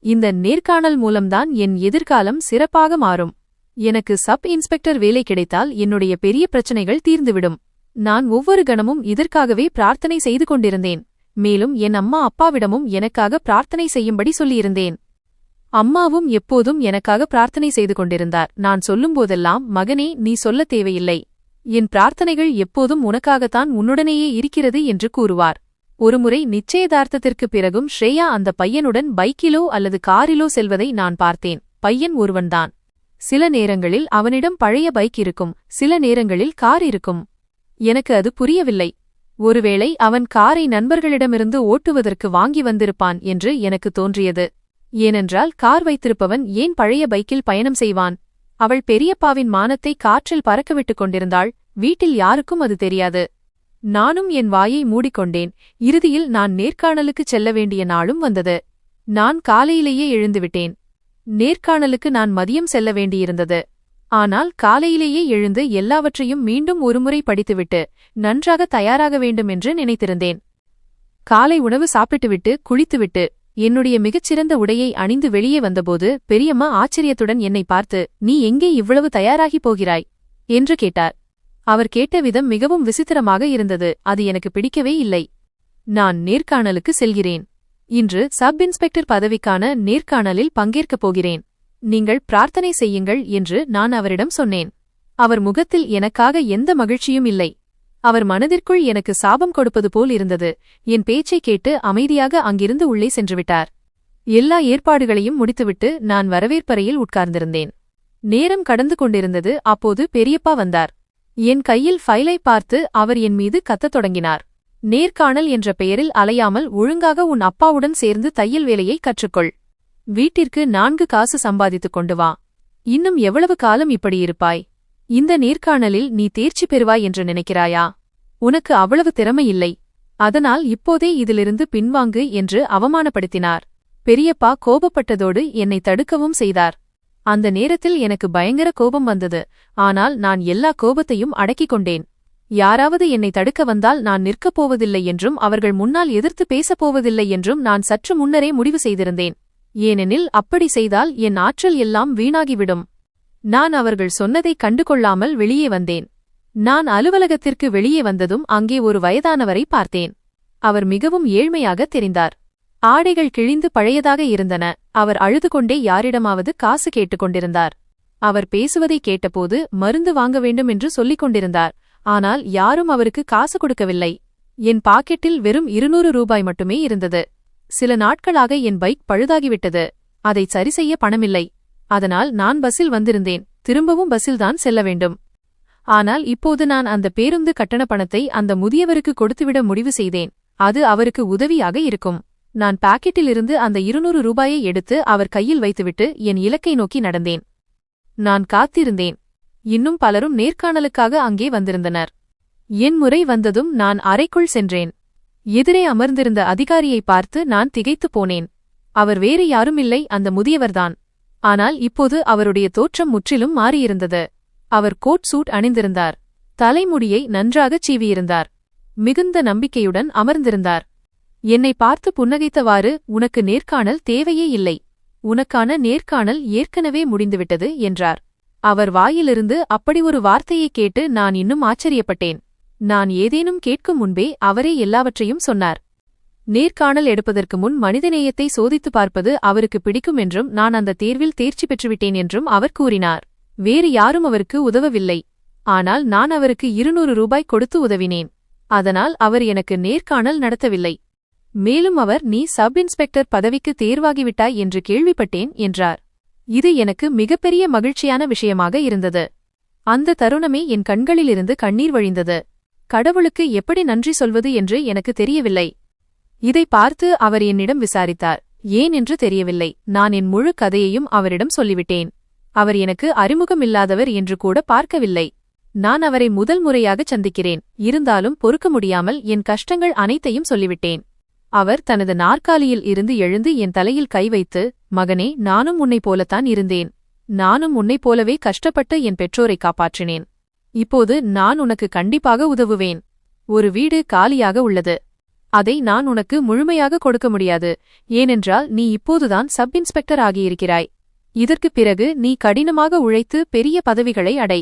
இந்த நேர்காணல் மூலம்தான் என் எதிர்காலம் சிறப்பாக மாறும். எனக்கு சப் இன்ஸ்பெக்டர் வேலை கிடைத்தால் என்னுடைய பெரிய பிரச்சனைகள் தீர்ந்துவிடும். நான் ஒவ்வொரு கணமும் இதற்காகவே பிரார்த்தனை செய்து கொண்டிருந்தேன். மேலும் என் அம்மா அப்பாவிடமும் எனக்காக பிரார்த்தனை செய்யும்படி சொல்லியிருந்தேன். அம்மாவும் எப்போதும் எனக்காக பிரார்த்தனை செய்து கொண்டிருந்தார். நான் சொல்லும்போதெல்லாம், மகனே, நீ சொல்லத் தேவையில்லை. என் பிரார்த்தனைகள் எப்போதும் உனக்காகத்தான் உன்னுடனேயே இருக்கிறது என்று கூறுவார். ஒருமுறை நிச்சயதார்த்தத்திற்குப் பிறகும் ஸ்ரேயா அந்த பையனுடன் பைக்கிலோ அல்லது காரிலோ செல்வதை நான் பார்த்தேன். பையன் ஒருவன்தான். சில நேரங்களில் அவனிடம் பழைய பைக் இருக்கும், சில நேரங்களில் கார் இருக்கும். எனக்கு அது புரியவில்லை. ஒருவேளை அவன் காரை நண்பர்களிடமிருந்து ஓட்டுவதற்கு வாங்கி வந்திருப்பான் என்று எனக்கு தோன்றியது. ஏனென்றால் கார் வைத்திருப்பவன் ஏன் பழைய பைக்கில் பயணம் செய்வான்? அவள் பெரியப்பாவின் மானத்தை காற்றில் பறக்கவிட்டுக் கொண்டிருந்தாள். வீட்டில் யாருக்கும் அது தெரியாது. நானும் என் வாயை மூடிக்கொண்டேன். இறுதியில் நான் நேர்காணலுக்குச் செல்ல வேண்டிய நாளும் வந்தது. நான் காலையிலேயே எழுந்துவிட்டேன். நேர்காணலுக்கு நான் மதியம் செல்ல வேண்டியிருந்தது. ஆனால் காலையிலேயே எழுந்து எல்லாவற்றையும் மீண்டும் ஒருமுறை படித்துவிட்டு நன்றாக தயாராக வேண்டும் என்று நினைத்திருந்தேன். காலை உணவு சாப்பிட்டுவிட்டு குளித்துவிட்டு என்னுடைய மிகச்சிறந்த உடையை அணிந்து வெளியே வந்தபோது பெரியம்மா ஆச்சரியத்துடன் என்னை பார்த்து, நீ எங்கே இவ்வளவு தயாராகி போகிறாய் என்று கேட்டார். அவர் கேட்ட விதம் மிகவும் விசித்திரமாக இருந்தது. அது எனக்கு பிடிக்கவே இல்லை. நான் நேர்காணலுக்கு செல்கிறேன். இன்று சப் இன்ஸ்பெக்டர் பதவிக்கான நேர்காணலில் பங்கேற்கப் போகிறேன். நீங்கள் பிரார்த்தனை செய்யுங்கள் என்று நான் அவரிடம் சொன்னேன். அவர் முகத்தில் எனக்காக எந்த மகிழ்ச்சியும் இல்லை. அவர் மனதிற்குள் எனக்கு சாபம் கொடுப்பது போல் இருந்தது. என் பேச்சை கேட்டு அமைதியாக அங்கிருந்து உள்ளே சென்றுவிட்டார். எல்லா ஏற்பாடுகளையும் முடித்துவிட்டு நான் வரவேற்பறையில் உட்கார்ந்திருந்தேன். நேரம் கடந்து கொண்டிருந்தது. அப்போது பெரியப்பா வந்தார். என் கையில் ஃபைலை பார்த்து அவர் என் மீது கத்தத் தொடங்கினார். நேர்காணல் என்ற பெயரில் அலையாமல் ஒழுங்காக உன் அப்பாவுடன் சேர்ந்து தையல் வேலையை கற்றுக்கொள். வீட்டிற்கு 4 காசு சம்பாதித்துக் கொண்டு வா. இன்னும் எவ்வளவு காலம் இப்படி இருப்பாய்? இந்த நேர்காணலில் நீ தேர்ச்சி பெறுவாய் என்று நினைக்கிறாயா? உனக்கு அவ்வளவு திறமை இல்லை. அதனால் இப்போதே இதிலிருந்து பின்வாங்கு என்று அவமானப்படுத்தினார். பெரியப்பா கோபப்பட்டதோடு என்னை தடுக்கவும் செய்தார். அந்த நேரத்தில் எனக்கு பயங்கர கோபம் வந்தது. ஆனால் நான் எல்லா கோபத்தையும் அடக்கிக் கொண்டேன். யாராவது என்னை தடுக்க வந்தால் நான் நிற்கப் போவதில்லை என்றும் அவர்கள் முன்னால் எதிர்த்து பேசப் போவதில்லை என்றும் நான் சற்று முன்னரே முடிவு செய்திருந்தேன். ஏனெனில் அப்படி செய்தால் என் ஆற்றல் எல்லாம் வீணாகிவிடும். நான் அவர்கள் சொன்னதை கண்டுகொள்ளாமல் வெளியே வந்தேன். நான் அலுவலகத்திற்கு வெளியே வந்ததும் அங்கே ஒரு வயதானவரை பார்த்தேன். அவர் மிகவும் ஏழ்மையாக தெரிந்தார். ஆடைகள் கிழிந்து பழையதாக இருந்தன. அவர் அழுது கொண்டே யாரிடமாவது காசு கேட்டுக்கொண்டிருந்தார். அவர் பேசுவதை கேட்டபோது மருந்து வாங்க வேண்டும் என்று சொல்லிக் கொண்டிருந்தார். ஆனால் யாரும் அவருக்கு காசு கொடுக்கவில்லை. என் பாக்கெட்டில் வெறும் 200 ரூபாய் மட்டுமே இருந்தது. சில நாட்களாக என் பைக் பழுதாகிவிட்டது. அதை சரிசெய்ய பணமில்லை. அதனால் நான் பஸ்ஸில் வந்திருந்தேன். திரும்பவும் பஸ்ஸில்தான் செல்ல வேண்டும். ஆனால் இப்போது நான் அந்த பேருந்து கட்டண பணத்தை அந்த முதியவருக்கு கொடுத்துவிட முடிவு செய்தேன். அது அவருக்கு உதவியாக இருக்கும். நான் பாக்கெட்டிலிருந்து அந்த 200 ரூபாயை எடுத்து அவர் கையில் வைத்துவிட்டு என் இலக்கை நோக்கி நடந்தேன். நான் காத்திருந்தேன். இன்னும் பலரும் நேர்காணலுக்காக அங்கே வந்திருந்தனர். என் முறை வந்ததும் நான் அறைக்குள் சென்றேன். எதிரே அமர்ந்திருந்த அதிகாரியை பார்த்து நான் திகைத்துப் போனேன். அவர் வேறு யாருமில்லை, அந்த முதியவர்தான். ஆனால் இப்போது அவருடைய தோற்றம் முற்றிலும் மாறியிருந்தது. அவர் கோட் சூட் அணிந்திருந்தார். தலைமுடியை நன்றாகச் சீவியிருந்தார். மிகுந்த நம்பிக்கையுடன் அமர்ந்திருந்தார். என்னை பார்த்து புன்னகைத்தவாறு, உனக்கு நேர்காணல் தேவையே இல்லை. உனக்கான நேர்காணல் ஏற்கனவே முடிந்துவிட்டது என்றார். அவர் வாயிலிருந்து அப்படி ஒரு வார்த்தையை கேட்டு நான் இன்னும் ஆச்சரியப்பட்டேன். நான் ஏதேனும் கேட்கும் முன்பே அவரே எல்லாவற்றையும் சொன்னார். நேர்காணல் எடுப்பதற்கு முன் மனிதநேயத்தை சோதித்துப் பார்ப்பது அவருக்கு பிடிக்கும் என்றும் நான் அந்த தேர்வில் தேர்ச்சி பெற்றுவிட்டேன் என்றும் அவர் கூறினார். வேறு யாரும் அவருக்கு உதவவில்லை. ஆனால் நான் அவருக்கு 200 ரூபாய் கொடுத்து உதவினேன். அதனால் அவர் எனக்கு நேர்காணல் நடத்தவில்லை. மேலும் அவர், நீ சப் இன்ஸ்பெக்டர் பதவிக்கு தேர்வாகிவிட்டாய் என்று கேள்விப்பட்டேன் என்றார். இது எனக்கு மிகப்பெரிய மகிழ்ச்சியான விஷயமாக இருந்தது. அந்த தருணமே என் கண்களிலிருந்து கண்ணீர் வழிந்தது. கடவுளுக்கு எப்படி நன்றி சொல்வது என்று எனக்கு தெரியவில்லை. இதை பார்த்து அவர் என்னிடம் விசாரித்தார். ஏன் என்று தெரியவில்லை. நான் என் முழு கதையையும் அவரிடம் சொல்லிவிட்டேன். அவர் எனக்கு அறிமுகமில்லாதவர் என்று கூட பார்க்கவில்லை. நான் அவரை முதல் முறையாகச் சந்திக்கிறேன். இருந்தாலும் பொறுக்க முடியாமல் என் கஷ்டங்கள் அனைத்தையும் சொல்லிவிட்டேன். அவர் தனது நாற்காலியில் இருந்து எழுந்து என் தலையில் கை வைத்து, மகனே, நானும் உன்னைப் போலத்தான் இருந்தேன். நானும் உன்னைப் போலவே கஷ்டப்பட்டு என் பெற்றோரை காப்பாற்றினேன். இப்போது நான் உனக்கு கண்டிப்பாக உதவுவேன். ஒரு வீடு காலியாக உள்ளது. அதை நான் உனக்கு முழுமையாக கொடுக்க முடியாது. ஏனென்றால் நீ இப்போதுதான் சப் இன்ஸ்பெக்டர் ஆகியிருக்கிறாய். இதற்குப் பிறகு நீ கடினமாக உழைத்து பெரிய பதவிகளை அடை.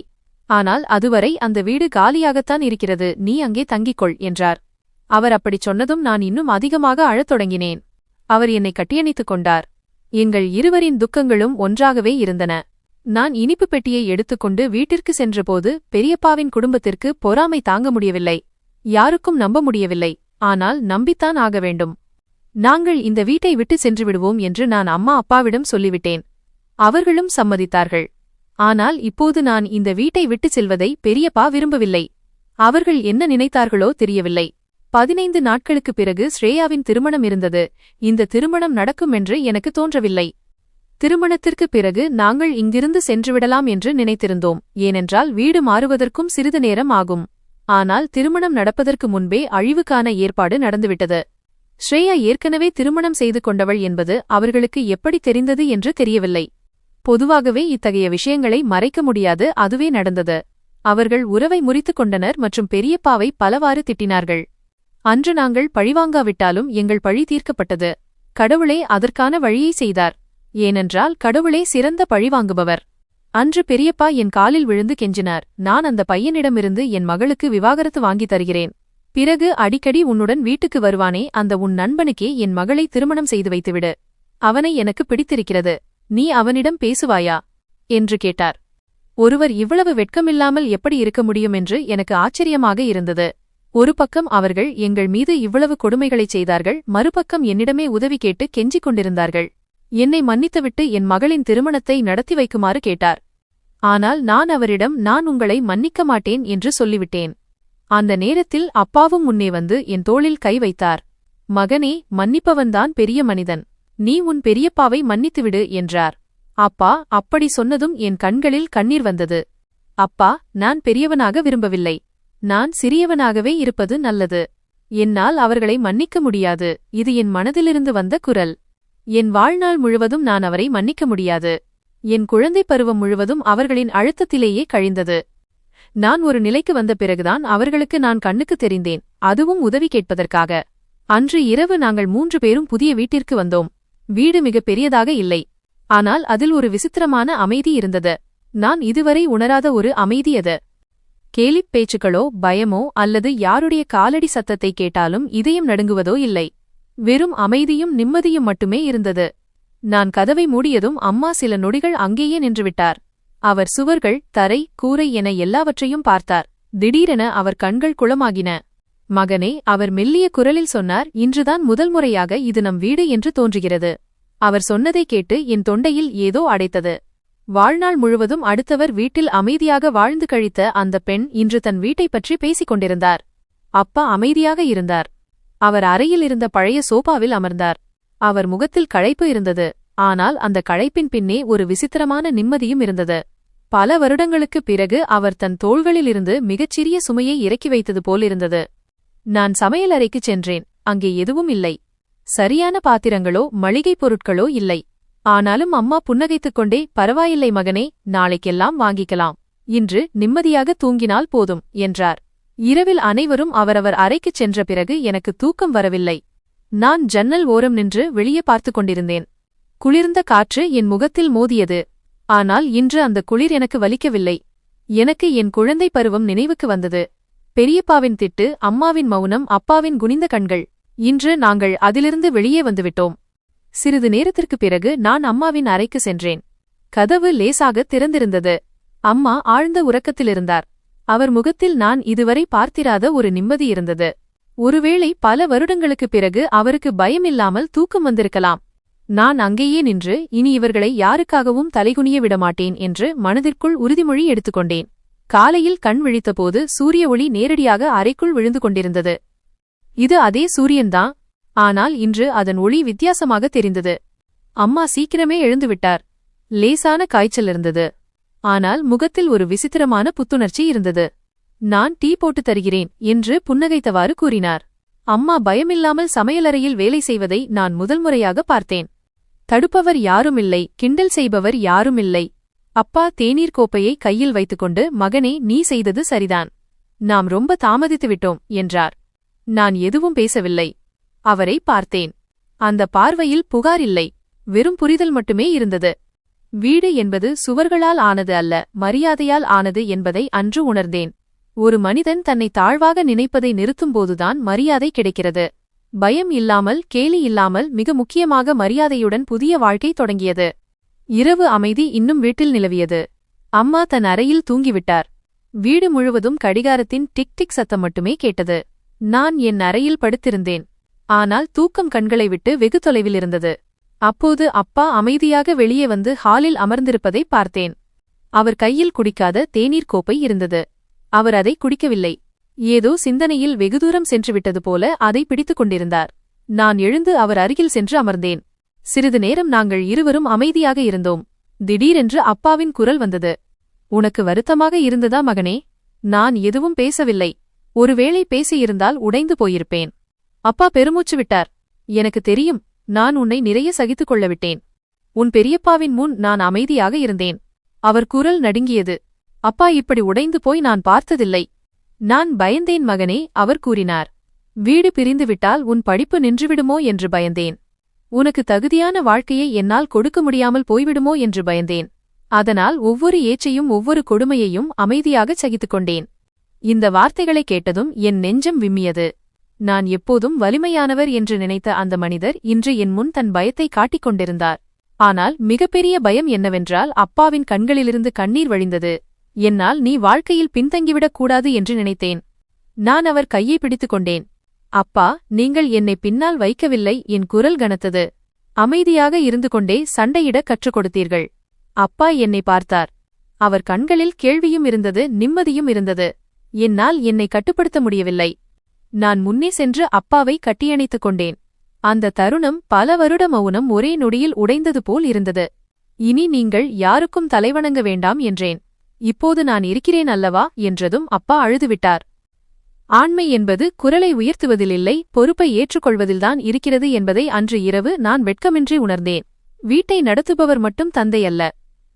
ஆனால் அதுவரை அந்த வீடு காலியாகத்தான் இருக்கிறது. நீ அங்கே தங்கிக்கொள் என்றார். அவர் அப்படிச் சொன்னதும் நான் இன்னும் அதிகமாக அழத் தொடங்கினேன். அவர் என்னை கட்டியணைத்துக் கொண்டார். எங்கள் இருவரின் துக்கங்களும் ஒன்றாகவே இருந்தன. நான் இனிப்பு பெட்டியை எடுத்துக்கொண்டு வீட்டிற்கு சென்றபோது பெரியப்பாவின் குடும்பத்திற்கு பொறாமை தாங்க முடியவில்லை. யாருக்கும் நம்ப முடியவில்லை. ஆனால் நம்பித்தான் ஆக வேண்டும். நாங்கள் இந்த வீட்டை விட்டு சென்று விடுவோம் என்று நான் அம்மா அப்பாவிடம் சொல்லிவிட்டேன். அவர்களும் சம்மதித்தார்கள். ஆனால் இப்போது நான் இந்த வீட்டை விட்டுச் செல்வதை பெரியப்பா விரும்பவில்லை. அவர்கள் என்ன நினைத்தார்களோ தெரியவில்லை. 15 நாட்களுக்குப் பிறகு ஸ்ரேயாவின் திருமணம் இருந்தது. இந்த திருமணம் நடக்கும் என்று எனக்கு தோன்றவில்லை. திருமணத்திற்குப் பிறகு நாங்கள் இங்கிருந்து சென்றுவிடலாம் என்று நினைத்திருந்தோம். ஏனென்றால் வீடு மாறுவதற்கும் சிறிது நேரம் ஆகும். ஆனால் திருமணம் நடப்பதற்கு முன்பே அழிவுக்கான ஏற்பாடு நடந்துவிட்டது. ஸ்ரேயா ஏற்கனவே திருமணம் செய்து கொண்டவள் என்பது அவர்களுக்கு எப்படி தெரிந்தது என்று தெரியவில்லை. பொதுவாகவே இத்தகைய விஷயங்களை மறைக்க முடியாது. அதுவே நடந்தது. அவர்கள் உறவை முறித்துக் கொண்டனர் மற்றும் பெரியப்பாவை பலவாறு திட்டினார்கள். அன்று நாங்கள் பழிவாங்காவிட்டாலும் எங்கள் பழி தீர்க்கப்பட்டது. கடவுளே அதற்கான வழியை செய்தார். ஏனென்றால் கடவுளே சிறந்த பழிவாங்குபவர். அன்று பெரியப்பா என் காலில் விழுந்து கெஞ்சினார். நான் அந்த பையனிடமிருந்து என் மகளுக்கு விவாகரத்து வாங்கித் தருகிறேன். பிறகு அடிக்கடி உன்னுடன் வீட்டுக்கு வருவானே அந்த உன் நண்பனுக்கே என் மகளை திருமணம் செய்து வைத்துவிடு. அவனை எனக்கு பிடித்திருக்கிறது. நீ அவனிடம் பேசுவாயா என்று கேட்டார். ஒருவர் இவ்வளவு வெட்கமில்லாமல் எப்படி இருக்க முடியும் என்று எனக்கு ஆச்சரியமாக இருந்தது. ஒரு பக்கம் அவர்கள் எங்கள் மீது இவ்வளவு கொடுமைகளைச் செய்தார்கள், மறுபக்கம் என்னிடமே உதவி கேட்டு கெஞ்சிக் கொண்டிருந்தார்கள். என்னை மன்னித்துவிட்டு என் மகளின் திருமணத்தை நடத்தி வைக்குமாறு கேட்டார். ஆனால் நான் அவரிடம் நான் உங்களை மன்னிக்க மாட்டேன் என்று சொல்லிவிட்டேன். அந்த நேரத்தில் அப்பாவும் முன்னே வந்து என் தோளில் கை வைத்தார். மகனே, மன்னிப்பவன்தான் பெரிய மனிதன். நீ உன் பெரியப்பாவை மன்னித்துவிடு என்றார். அப்பா அப்படி சொன்னதும் என் கண்களில் கண்ணீர் வந்தது. அப்பா, நான் பெரியவனாக விரும்பவில்லை. நான் சிறியவனாகவே இருப்பது நல்லது. என்னால் அவர்களை மன்னிக்க முடியாது. இது என் மனதிலிருந்து வந்த குரல். என் வாழ்நாள் முழுவதும் நான் அவரை மன்னிக்க முடியாது. என் குழந்தை பருவம் முழுவதும் அவர்களின் அழுத்தத்திலேயே கழிந்தது. நான் ஒரு நிலைக்கு வந்த பிறகுதான் அவர்களுக்கு நான் கண்ணுக்கு தெரிந்தேன், அதுவும் உதவி கேட்பதற்காக. அன்று இரவு நாங்கள் 3 பேரும் புதிய வீட்டிற்கு வந்தோம். வீடு மிக பெரியதாக இல்லை. ஆனால் அதில் ஒரு விசித்திரமான அமைதி இருந்தது. நான் இதுவரை உணராத ஒரு அமைதி அது. கேலிப் பேச்சுக்களோ பயமோ அல்லது யாருடைய காலடி சத்தத்தை கேட்டாலும் இதயம் நடுங்குவதோ இல்லை. வெறும் அமைதியும் நிம்மதியும் மட்டுமே இருந்தது. நான் கதவை மூடியதும் அம்மா சில நொடிகள் அங்கேயே நின்றுவிட்டார். அவர் சுவர்கள், தரை, கூரை என எல்லாவற்றையும் பார்த்தார். திடீரென அவர் கண்கள் குளமாகின. மகனே, அவர் மெல்லிய குரலில் சொன்னார், இன்றுதான் முதல் முறையாக இது நம் வீடு என்று தோன்றுகிறது. அவர் சொன்னதை கேட்டு என் தொண்டையில் ஏதோ அடைத்தது. வாழ்நாள் முழுவதும் அடுத்தவர் வீட்டில் அமைதியாக வாழ்ந்து கழித்த அந்த பெண் இன்று தன் வீட்டைப் பற்றி பேசிக் கொண்டிருந்தார். அப்பா அமைதியாக இருந்தார். அவர் அறையில் இருந்த பழைய சோபாவில் அமர்ந்தார். அவர் முகத்தில் களைப்பு இருந்தது. ஆனால் அந்த களைப்பின் பின்னே ஒரு விசித்திரமான நிம்மதியும் இருந்தது. பல வருடங்களுக்குப் பிறகு அவர் தன் தோள்களிலிருந்து மிகச்சிறிய சுமையை இறக்கி வைத்தது போலிருந்தது. நான் சமையலறைக்குச் சென்றேன். அங்கே எதுவும் இல்லை. சரியான பாத்திரங்களோ மளிகைப் பொருட்களோ இல்லை. ஆனாலும் அம்மா புன்னகைத்துக் கொண்டே, பரவாயில்லை மகனே, நாளைக்கெல்லாம் வாங்கிக்கலாம். இன்று நிம்மதியாக தூங்கினால் போதும் என்றார். இரவில் அனைவரும் அவரவர் அறைக்குச் சென்ற பிறகு எனக்கு தூக்கம் வரவில்லை. நான் ஜன்னல் ஓரம் நின்று வெளியே பார்த்துக் கொண்டிருந்தேன். குளிர்ந்த காற்று என் முகத்தில் மோதியது. ஆனால் இன்று அந்த குளிர் எனக்கு வலிக்கவில்லை. எனக்கு என் குழந்தை பருவம் நினைவுக்கு வந்தது. பெரியப்பாவின் திட்டு, அம்மாவின் மௌனம், அப்பாவின் குனிந்த கண்கள். இன்று நாங்கள் அதிலிருந்து வெளியே வந்துவிட்டோம். சிறிது நேரத்திற்குப் பிறகு நான் அம்மாவின் அறைக்கு சென்றேன். கதவு லேசாக திறந்திருந்தது. அம்மா ஆழ்ந்த உறக்கத்திலிருந்தார். அவர் முகத்தில் நான் இதுவரை பார்த்திராத ஒரு நிம்மதி இருந்தது. ஒருவேளை பல வருடங்களுக்குப் பிறகு அவருக்கு பயமில்லாமல் தூக்கம் வந்திருக்கலாம். நான் அங்கேயே நின்று, இனி இவர்களை யாருக்காகவும் தலைகுனிய விடமாட்டேன் என்று மனதிற்குள் உறுதிமொழி எடுத்துக்கொண்டேன். காலையில் கண் விழித்தபோது சூரிய ஒளி நேரடியாக அறைக்குள் விழுந்து கொண்டிருந்தது. இது அதே சூரியன்தான். ஆனால் இன்று அதன் ஒளி வித்தியாசமாக தெரிந்தது. அம்மா சீக்கிரமே எழுந்துவிட்டார். லேசான காய்ச்சல் இருந்தது. ஆனால் முகத்தில் ஒரு விசித்திரமான புத்துணர்ச்சி இருந்தது. நான் டீ போட்டு தருகிறேன் என்று புன்னகைத்தவாறு கூறினார். அம்மா பயமில்லாமல் சமையலறையில் வேலை செய்வதை நான் முதல் முறையாக பார்த்தேன். தடுப்பவர் யாருமில்லை, கிண்டல் செய்பவர் யாருமில்லை. அப்பா தேநீர் கோப்பையை கையில் வைத்துக்கொண்டு, மகனே, நீ செய்தது சரிதான். நாம் ரொம்ப தாமதித்து விட்டோம் என்றார். நான் எதுவும் பேசவில்லை. அவரை பார்த்தேன். அந்த பார்வையில் புகார் இல்லை, வெறும் புரிதல் மட்டுமே இருந்தது. வீடு என்பது சுவர்களால் ஆனது அல்ல, மரியாதையால் ஆனது என்பதை அன்று உணர்ந்தேன். ஒரு மனிதன் தன்னை தாழ்வாக நினைப்பதை நிறுத்தும்போதுதான் மரியாதை கிடைக்கிறது. பயம் இல்லாமல், கேலி இல்லாமல், மிக முக்கியமாக மரியாதையுடன் புதிய வாழ்க்கை தொடங்கியது. இரவு அமைதி இன்னும் வீட்டில் நிலவியது. அம்மா தன் அறையில் தூங்கிவிட்டார். வீடு முழுவதும் கடிகாரத்தின் டிக் டிக் சத்தம் மட்டுமே கேட்டது. நான் என் அறையில் படுத்திருந்தேன். ஆனால் தூக்கம் கண்களை விட்டு வெகு தொலைவில் இருந்தது. அப்போது அப்பா அமைதியாக வெளியே வந்து ஹாலில் அமர்ந்திருப்பதை பார்த்தேன். அவர் கையில் குடிக்காத தேநீர் கோப்பை இருந்தது. அவர் அதை குடிக்கவில்லை. ஏதோ சிந்தனையில் வெகு தூரம் சென்றுவிட்டது போல அதை பிடித்துக் கொண்டிருந்தார். நான் எழுந்து அவர் அருகில் சென்று அமர்ந்தேன். சிறிது நேரம் நாங்கள் இருவரும் அமைதியாக இருந்தோம். திடீரென்று அப்பாவின் குரல் வந்தது. உனக்கு வருத்தமாக இருந்ததா மகனே? நான் எதுவும் பேசவில்லை. ஒருவேளை பேசியிருந்தால் உடைந்து போயிருப்பேன். அப்பா பெருமூச்சு விட்டார். எனக்கு தெரியும், நான் உன்னை நிறைய சகித்துக் கொள்ள விட்டேன். உன் பெரியப்பாவின் முன் நான் அமைதியாக இருந்தேன். அவர் குரல் நடுங்கியது. அப்பா இப்படி உடைந்து போய் நான் பார்த்ததில்லை. நான் பயந்தேன் மகனே, அவர் கூறினார். வீடு பிரிந்துவிட்டால் உன் படிப்பு நின்றுவிடுமோ என்று பயந்தேன். உனக்கு தகுதியான வாழ்க்கையை என்னால் கொடுக்க முடியாமல் போய்விடுமோ என்று பயந்தேன். அதனால் ஒவ்வொரு ஏச்சையும் ஒவ்வொரு கொடுமையையும் அமைதியாகச் சகித்துக் கொண்டேன். இந்த வார்த்தைகளை கேட்டதும் என் நெஞ்சம் விம்மியது. நான் எப்போதும் வலிமையானவர் என்று நினைத்த அந்த மனிதர் இன்று என் முன் தன் பயத்தை காட்டிக் கொண்டிருந்தார். ஆனால் மிகப்பெரிய பயம் என்னவென்றால் அப்பாவின் கண்களிலிருந்து கண்ணீர் வழிந்தது. என்னால் நீ வாழ்க்கையில் பின்தங்கிவிடக் கூடாது என்று நினைத்தேன். நான் அவர் கையை பிடித்துக் கொண்டேன். அப்பா, நீங்கள் என்னை பின்னால் வைக்கவில்லை. என் குரல் கனத்தது. அமைதியாக இருந்து கொண்டே சண்டையிட கற்றுக் கொடுத்தீர்கள். அப்பா என்னை பார்த்தார். அவர் கண்களில் கேள்வியும் இருந்தது, நிம்மதியும் இருந்தது. என்னால் என்னை கட்டுப்படுத்த முடியவில்லை. நான் முன்னே சென்று அப்பாவை கட்டியணைத்துக் கொண்டேன். அந்த தருணம் பல வருட மௌனம் ஒரே நொடியில் உடைந்தது போல் இருந்தது. இனி நீங்கள் யாருக்கும் தலைவணங்க வேண்டாம் என்றேன். இப்போது நான் இருக்கிறேன் அல்லவா என்றதும் அப்பா அழுதுவிட்டார். ஆண்மை என்பது குரலை உயர்த்துவதிலில்லை, பொறுப்பை ஏற்றுக்கொள்வதில்தான் இருக்கிறது என்பதை அன்று இரவு நான் வெட்கமின்றி உணர்ந்தேன். வீட்டை நடத்துபவர் மட்டும் தந்தை அல்ல,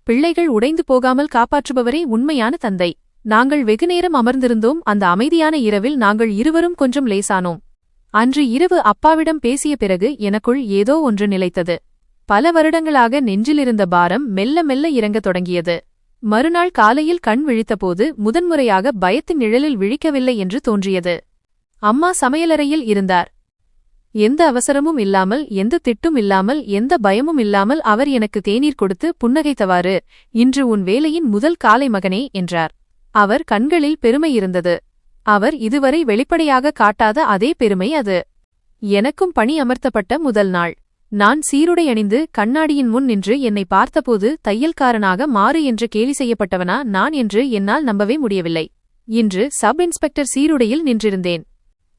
பிள்ளைகள் உடைந்து போகாமல் காப்பாற்றுபவரே உண்மையான தந்தை. நாங்கள் வெகுநேரம் அமர்ந்திருந்தோம். அந்த அமைதியான இரவில் நாங்கள் இருவரும் கொஞ்சம் லேசானோம். அன்று இரவு அப்பாவிடம் பேசிய பிறகு எனக்குள் ஏதோ ஒன்று நிலைத்தது. பல வருடங்களாக நெஞ்சிலிருந்த பாரம் மெல்ல மெல்ல இறங்கத் தொடங்கியது. மறுநாள் காலையில் கண் விழித்தபோது முதன்முறையாக பயத்தின் நிழலில் விழிக்கவில்லை என்று தோன்றியது. அம்மா சமையலறையில் இருந்தார். எந்த அவசரமும் இல்லாமல், எந்த திட்டும் இல்லாமல், எந்த பயமும் இல்லாமல் அவர் எனக்கு தேநீர் கொடுத்து புன்னகைத்தவாறு, இன்று உன் வேலையின் முதல் காலை மகனே என்றார். அவர் கண்களில் பெருமை இருந்தது. அவர் இதுவரை வெளிப்படையாக காட்டாத அதே பெருமை அது. எனக்கும் பணி அமர்த்தப்பட்ட முதல் நாள். நான் சீருடை அணிந்து கண்ணாடியின் முன் நின்று என்னை பார்த்தபோது தையல்காரனாக மாறு என்று கேலி செய்யப்பட்டவனா நான் என்று என்னால் நம்பவே முடியவில்லை. இன்று சப் இன்ஸ்பெக்டர் சீருடையில் நின்றிருந்தேன்.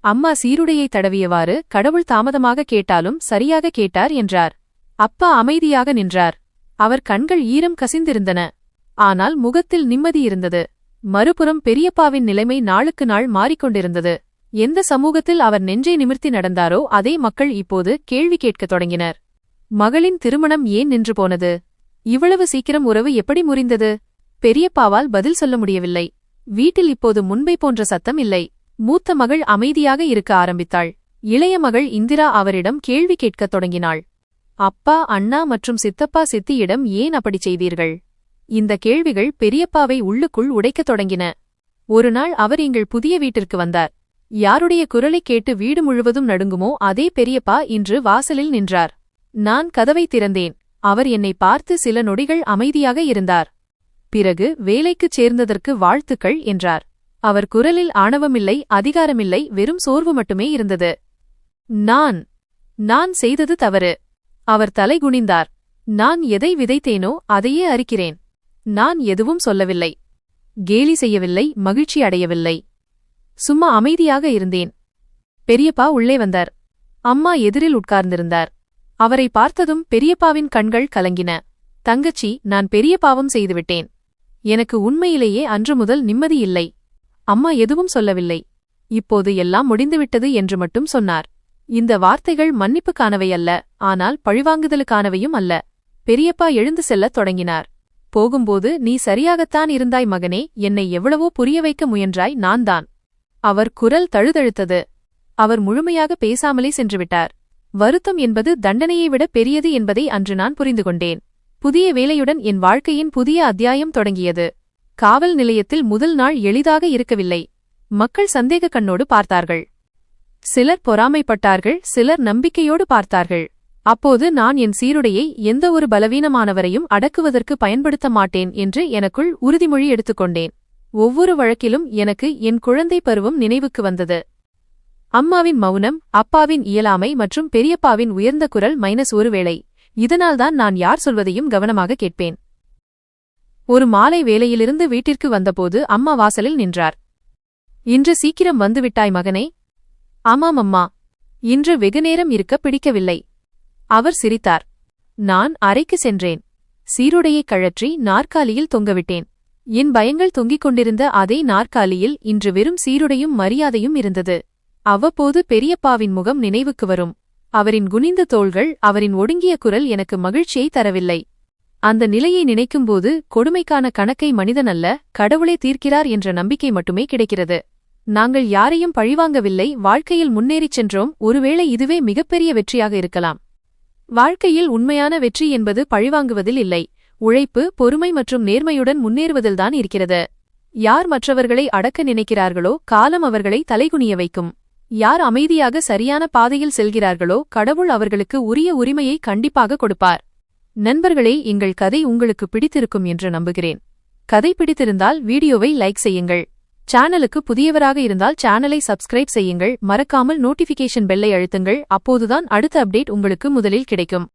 அம்மா சீருடையை தடவியவாறு, கடவுள் தாமதமாக கேட்டாலும் சரியாக கேட்டார் என்றார். அப்பா அமைதியாக நின்றார். அவர் கண்கள் ஈரம் கசிந்திருந்தன. ஆனால் முகத்தில் நிம்மதி இருந்தது. மறுபுறம் பெரியப்பாவின் நிலைமை நாளுக்கு நாள் மாறிக்கொண்டிருந்தது. எந்த சமூகத்தில் அவர் நெஞ்சை நிமிர்த்தி நடந்தாரோ அதே மக்கள் இப்போது கேள்வி கேட்கத் தொடங்கினர். மகளின் திருமணம் ஏன் நின்று போனது? இவ்வளவு சீக்கிரம் உறவு எப்படி முறிந்தது? பெரியப்பாவால் பதில் சொல்ல முடியவில்லை. வீட்டில் இப்போது முன்பை போன்ற சத்தம் இல்லை. மூத்த மகள் அமைதியாக இருக்க ஆரம்பித்தாள். இளைய மகள் இந்திரா அவரிடம் கேள்வி கேட்கத் தொடங்கினாள். அப்பா, அண்ணா மற்றும் சித்தப்பா சித்தியிடம் ஏன் அப்படி செய்தீர்கள்? இந்த கேள்விகள் பெரியப்பாவை உள்ளுக்குள் உடைக்கத் தொடங்கின. ஒருநாள் அவர் எங்கள் புதிய வீட்டிற்கு வந்தார். யாருடைய குரலைக் கேட்டு வீடு முழுவதும் நடுங்குமோ அதே பெரியப்பா இன்று வாசலில் நின்றார். நான் கதவை திறந்தேன். அவர் என்னை பார்த்து சில நொடிகள் அமைதியாக இருந்தார். பிறகு வேலைக்குச் சேர்ந்ததற்கு வாழ்த்துக்கள் என்றார். அவர் குரலில் ஆணவமில்லை, அதிகாரமில்லை, வெறும் சோர்வு மட்டுமே இருந்தது. நான் செய்தது தவறு. அவர் தலை குனிந்தார். நான் எதை விதைத்தேனோ அதையே அறுக்கிறேன். நான் எதுவும் சொல்லவில்லை, கேலி செய்யவில்லை, மகிழ்ச்சி அடையவில்லை. சும்மா அமைதியாக இருந்தேன். பெரியப்பா உள்ளே வந்தார். அம்மா எதிரில் உட்கார்ந்திருந்தார். அவரை பார்த்ததும் பெரியப்பாவின் கண்கள் கலங்கின. தங்கச்சி, நான் பெரிய பாவம் செய்துவிட்டேன். எனக்கு உண்மையிலேயே அன்று முதல் நிம்மதியில்லை. அம்மா எதுவும் சொல்லவில்லை. இப்போது எல்லாம் முடிந்துவிட்டது என்று மட்டும் சொன்னார். இந்த வார்த்தைகள் மன்னிப்புக்கானவை அல்ல, ஆனால் பழிவாங்குதலுக்கானவையும் அல்ல. பெரியப்பா எழுந்து செல்லத் தொடங்கினார். போகும்போது, நீ சரியாகத்தான் இருந்தாய் மகனே, என்னை எவ்வளவோ புரிய வைக்க முயன்றாய், நான்தான். அவர் குரல் தழுதழுத்தது. அவர் முழுமையாக பேசாமலே சென்றுவிட்டார். வருத்தம் என்பது தண்டனையை விட பெரியது என்பதை அன்று நான் புரிந்து கொண்டேன். புதிய வேலையுடன் என் வாழ்க்கையின் புதிய அத்தியாயம் தொடங்கியது. காவல் நிலையத்தில் முதல் நாள் எளிதாக இருக்கவில்லை. மக்கள் சந்தேக கண்ணோடு பார்த்தார்கள். சிலர் பொறாமைப்பட்டார்கள், சிலர் நம்பிக்கையோடு பார்த்தார்கள். அப்போது நான் என் சீருடையை எந்த ஒரு பலவீனமானவரையும் அடக்குவதற்கு பயன்படுத்த மாட்டேன் என்று எனக்குள் உறுதிமொழி எடுத்துக்கொண்டேன். ஒவ்வொரு வழக்கிலும் எனக்கு என் குழந்தை பருவம் நினைவுக்கு வந்தது. அம்மாவின் மௌனம், அப்பாவின் இயலாமை மற்றும் பெரியப்பாவின் உயர்ந்த குரல் -1 வேளை. இதனால்தான் நான் யார் சொல்வதையும் கவனமாக கேட்பேன். ஒரு மாலை வேலையிலிருந்து வீட்டிற்கு வந்தபோது அம்மா வாசலில் நின்றார். இன்று சீக்கிரம் வந்துவிட்டாய் மகனே? ஆமாம் அம்மா. இன்று வெகுநேரம் இருக்க பிடிக்கவில்லை. அவர் சிரித்தார். நான் அறைக்கு சென்றேன். சீருடையைக் கழற்றி நாற்காலியில் தொங்கவிட்டேன். என் பயங்கள் தொங்கிக் கொண்டிருந்த அதே நாற்காலியில் இன்று வெறும் சீருடையும் மரியாதையும் இருந்தது. அவ்வப்போது பெரியப்பாவின் முகம் நினைவுக்கு வரும். அவரின் குனிந்த தோள்கள், அவரின் ஒடுங்கிய குரல் எனக்கு மகிழ்ச்சியை தரவில்லை. அந்த நிலையை நினைக்கும்போது கொடுமைக்கான கணக்கை மனிதன் அல்ல, கடவுளே தீர்க்கிறார் என்ற நம்பிக்கை மட்டுமே கிடைக்கிறது. நாங்கள் யாரையும் பழிவாங்கவில்லை, வாழ்க்கையில் முன்னேறிச் சென்றோம். ஒருவேளை இதுவே மிகப்பெரிய வெற்றியாக இருக்கலாம். வாழ்க்கையில் உண்மையான வெற்றி என்பது பழிவாங்குவதில் இல்லை, உழைப்பு, பொறுமை மற்றும் நேர்மையுடன் முன்னேறுவதில்தான் இருக்கிறது. யார் மற்றவர்களை அடக்க நினைக்கிறார்களோ காலம் அவர்களை தலைகுனிய வைக்கும். யார் அமைதியாக சரியான பாதையில் செல்கிறார்களோ கடவுள் அவர்களுக்கு உரிய உரிமையை கண்டிப்பாக கொடுப்பார். நண்பர்களே, எங்கள் கதை உங்களுக்கு பிடித்திருக்கும் என்று நம்புகிறேன். கதை பிடித்திருந்தால் வீடியோவை லைக் செய்யுங்கள். சேனலுக்கு புதியவராக இருந்தால் சேனலை சப்ஸ்கிரைப் செய்யுங்கள். மறக்காமல் நோட்டிஃபிகேஷன் பெல்லை அழுத்துங்கள். அப்போதுதான் அடுத்த அப்டேட் உங்களுக்கு முதலில் கிடைக்கும்.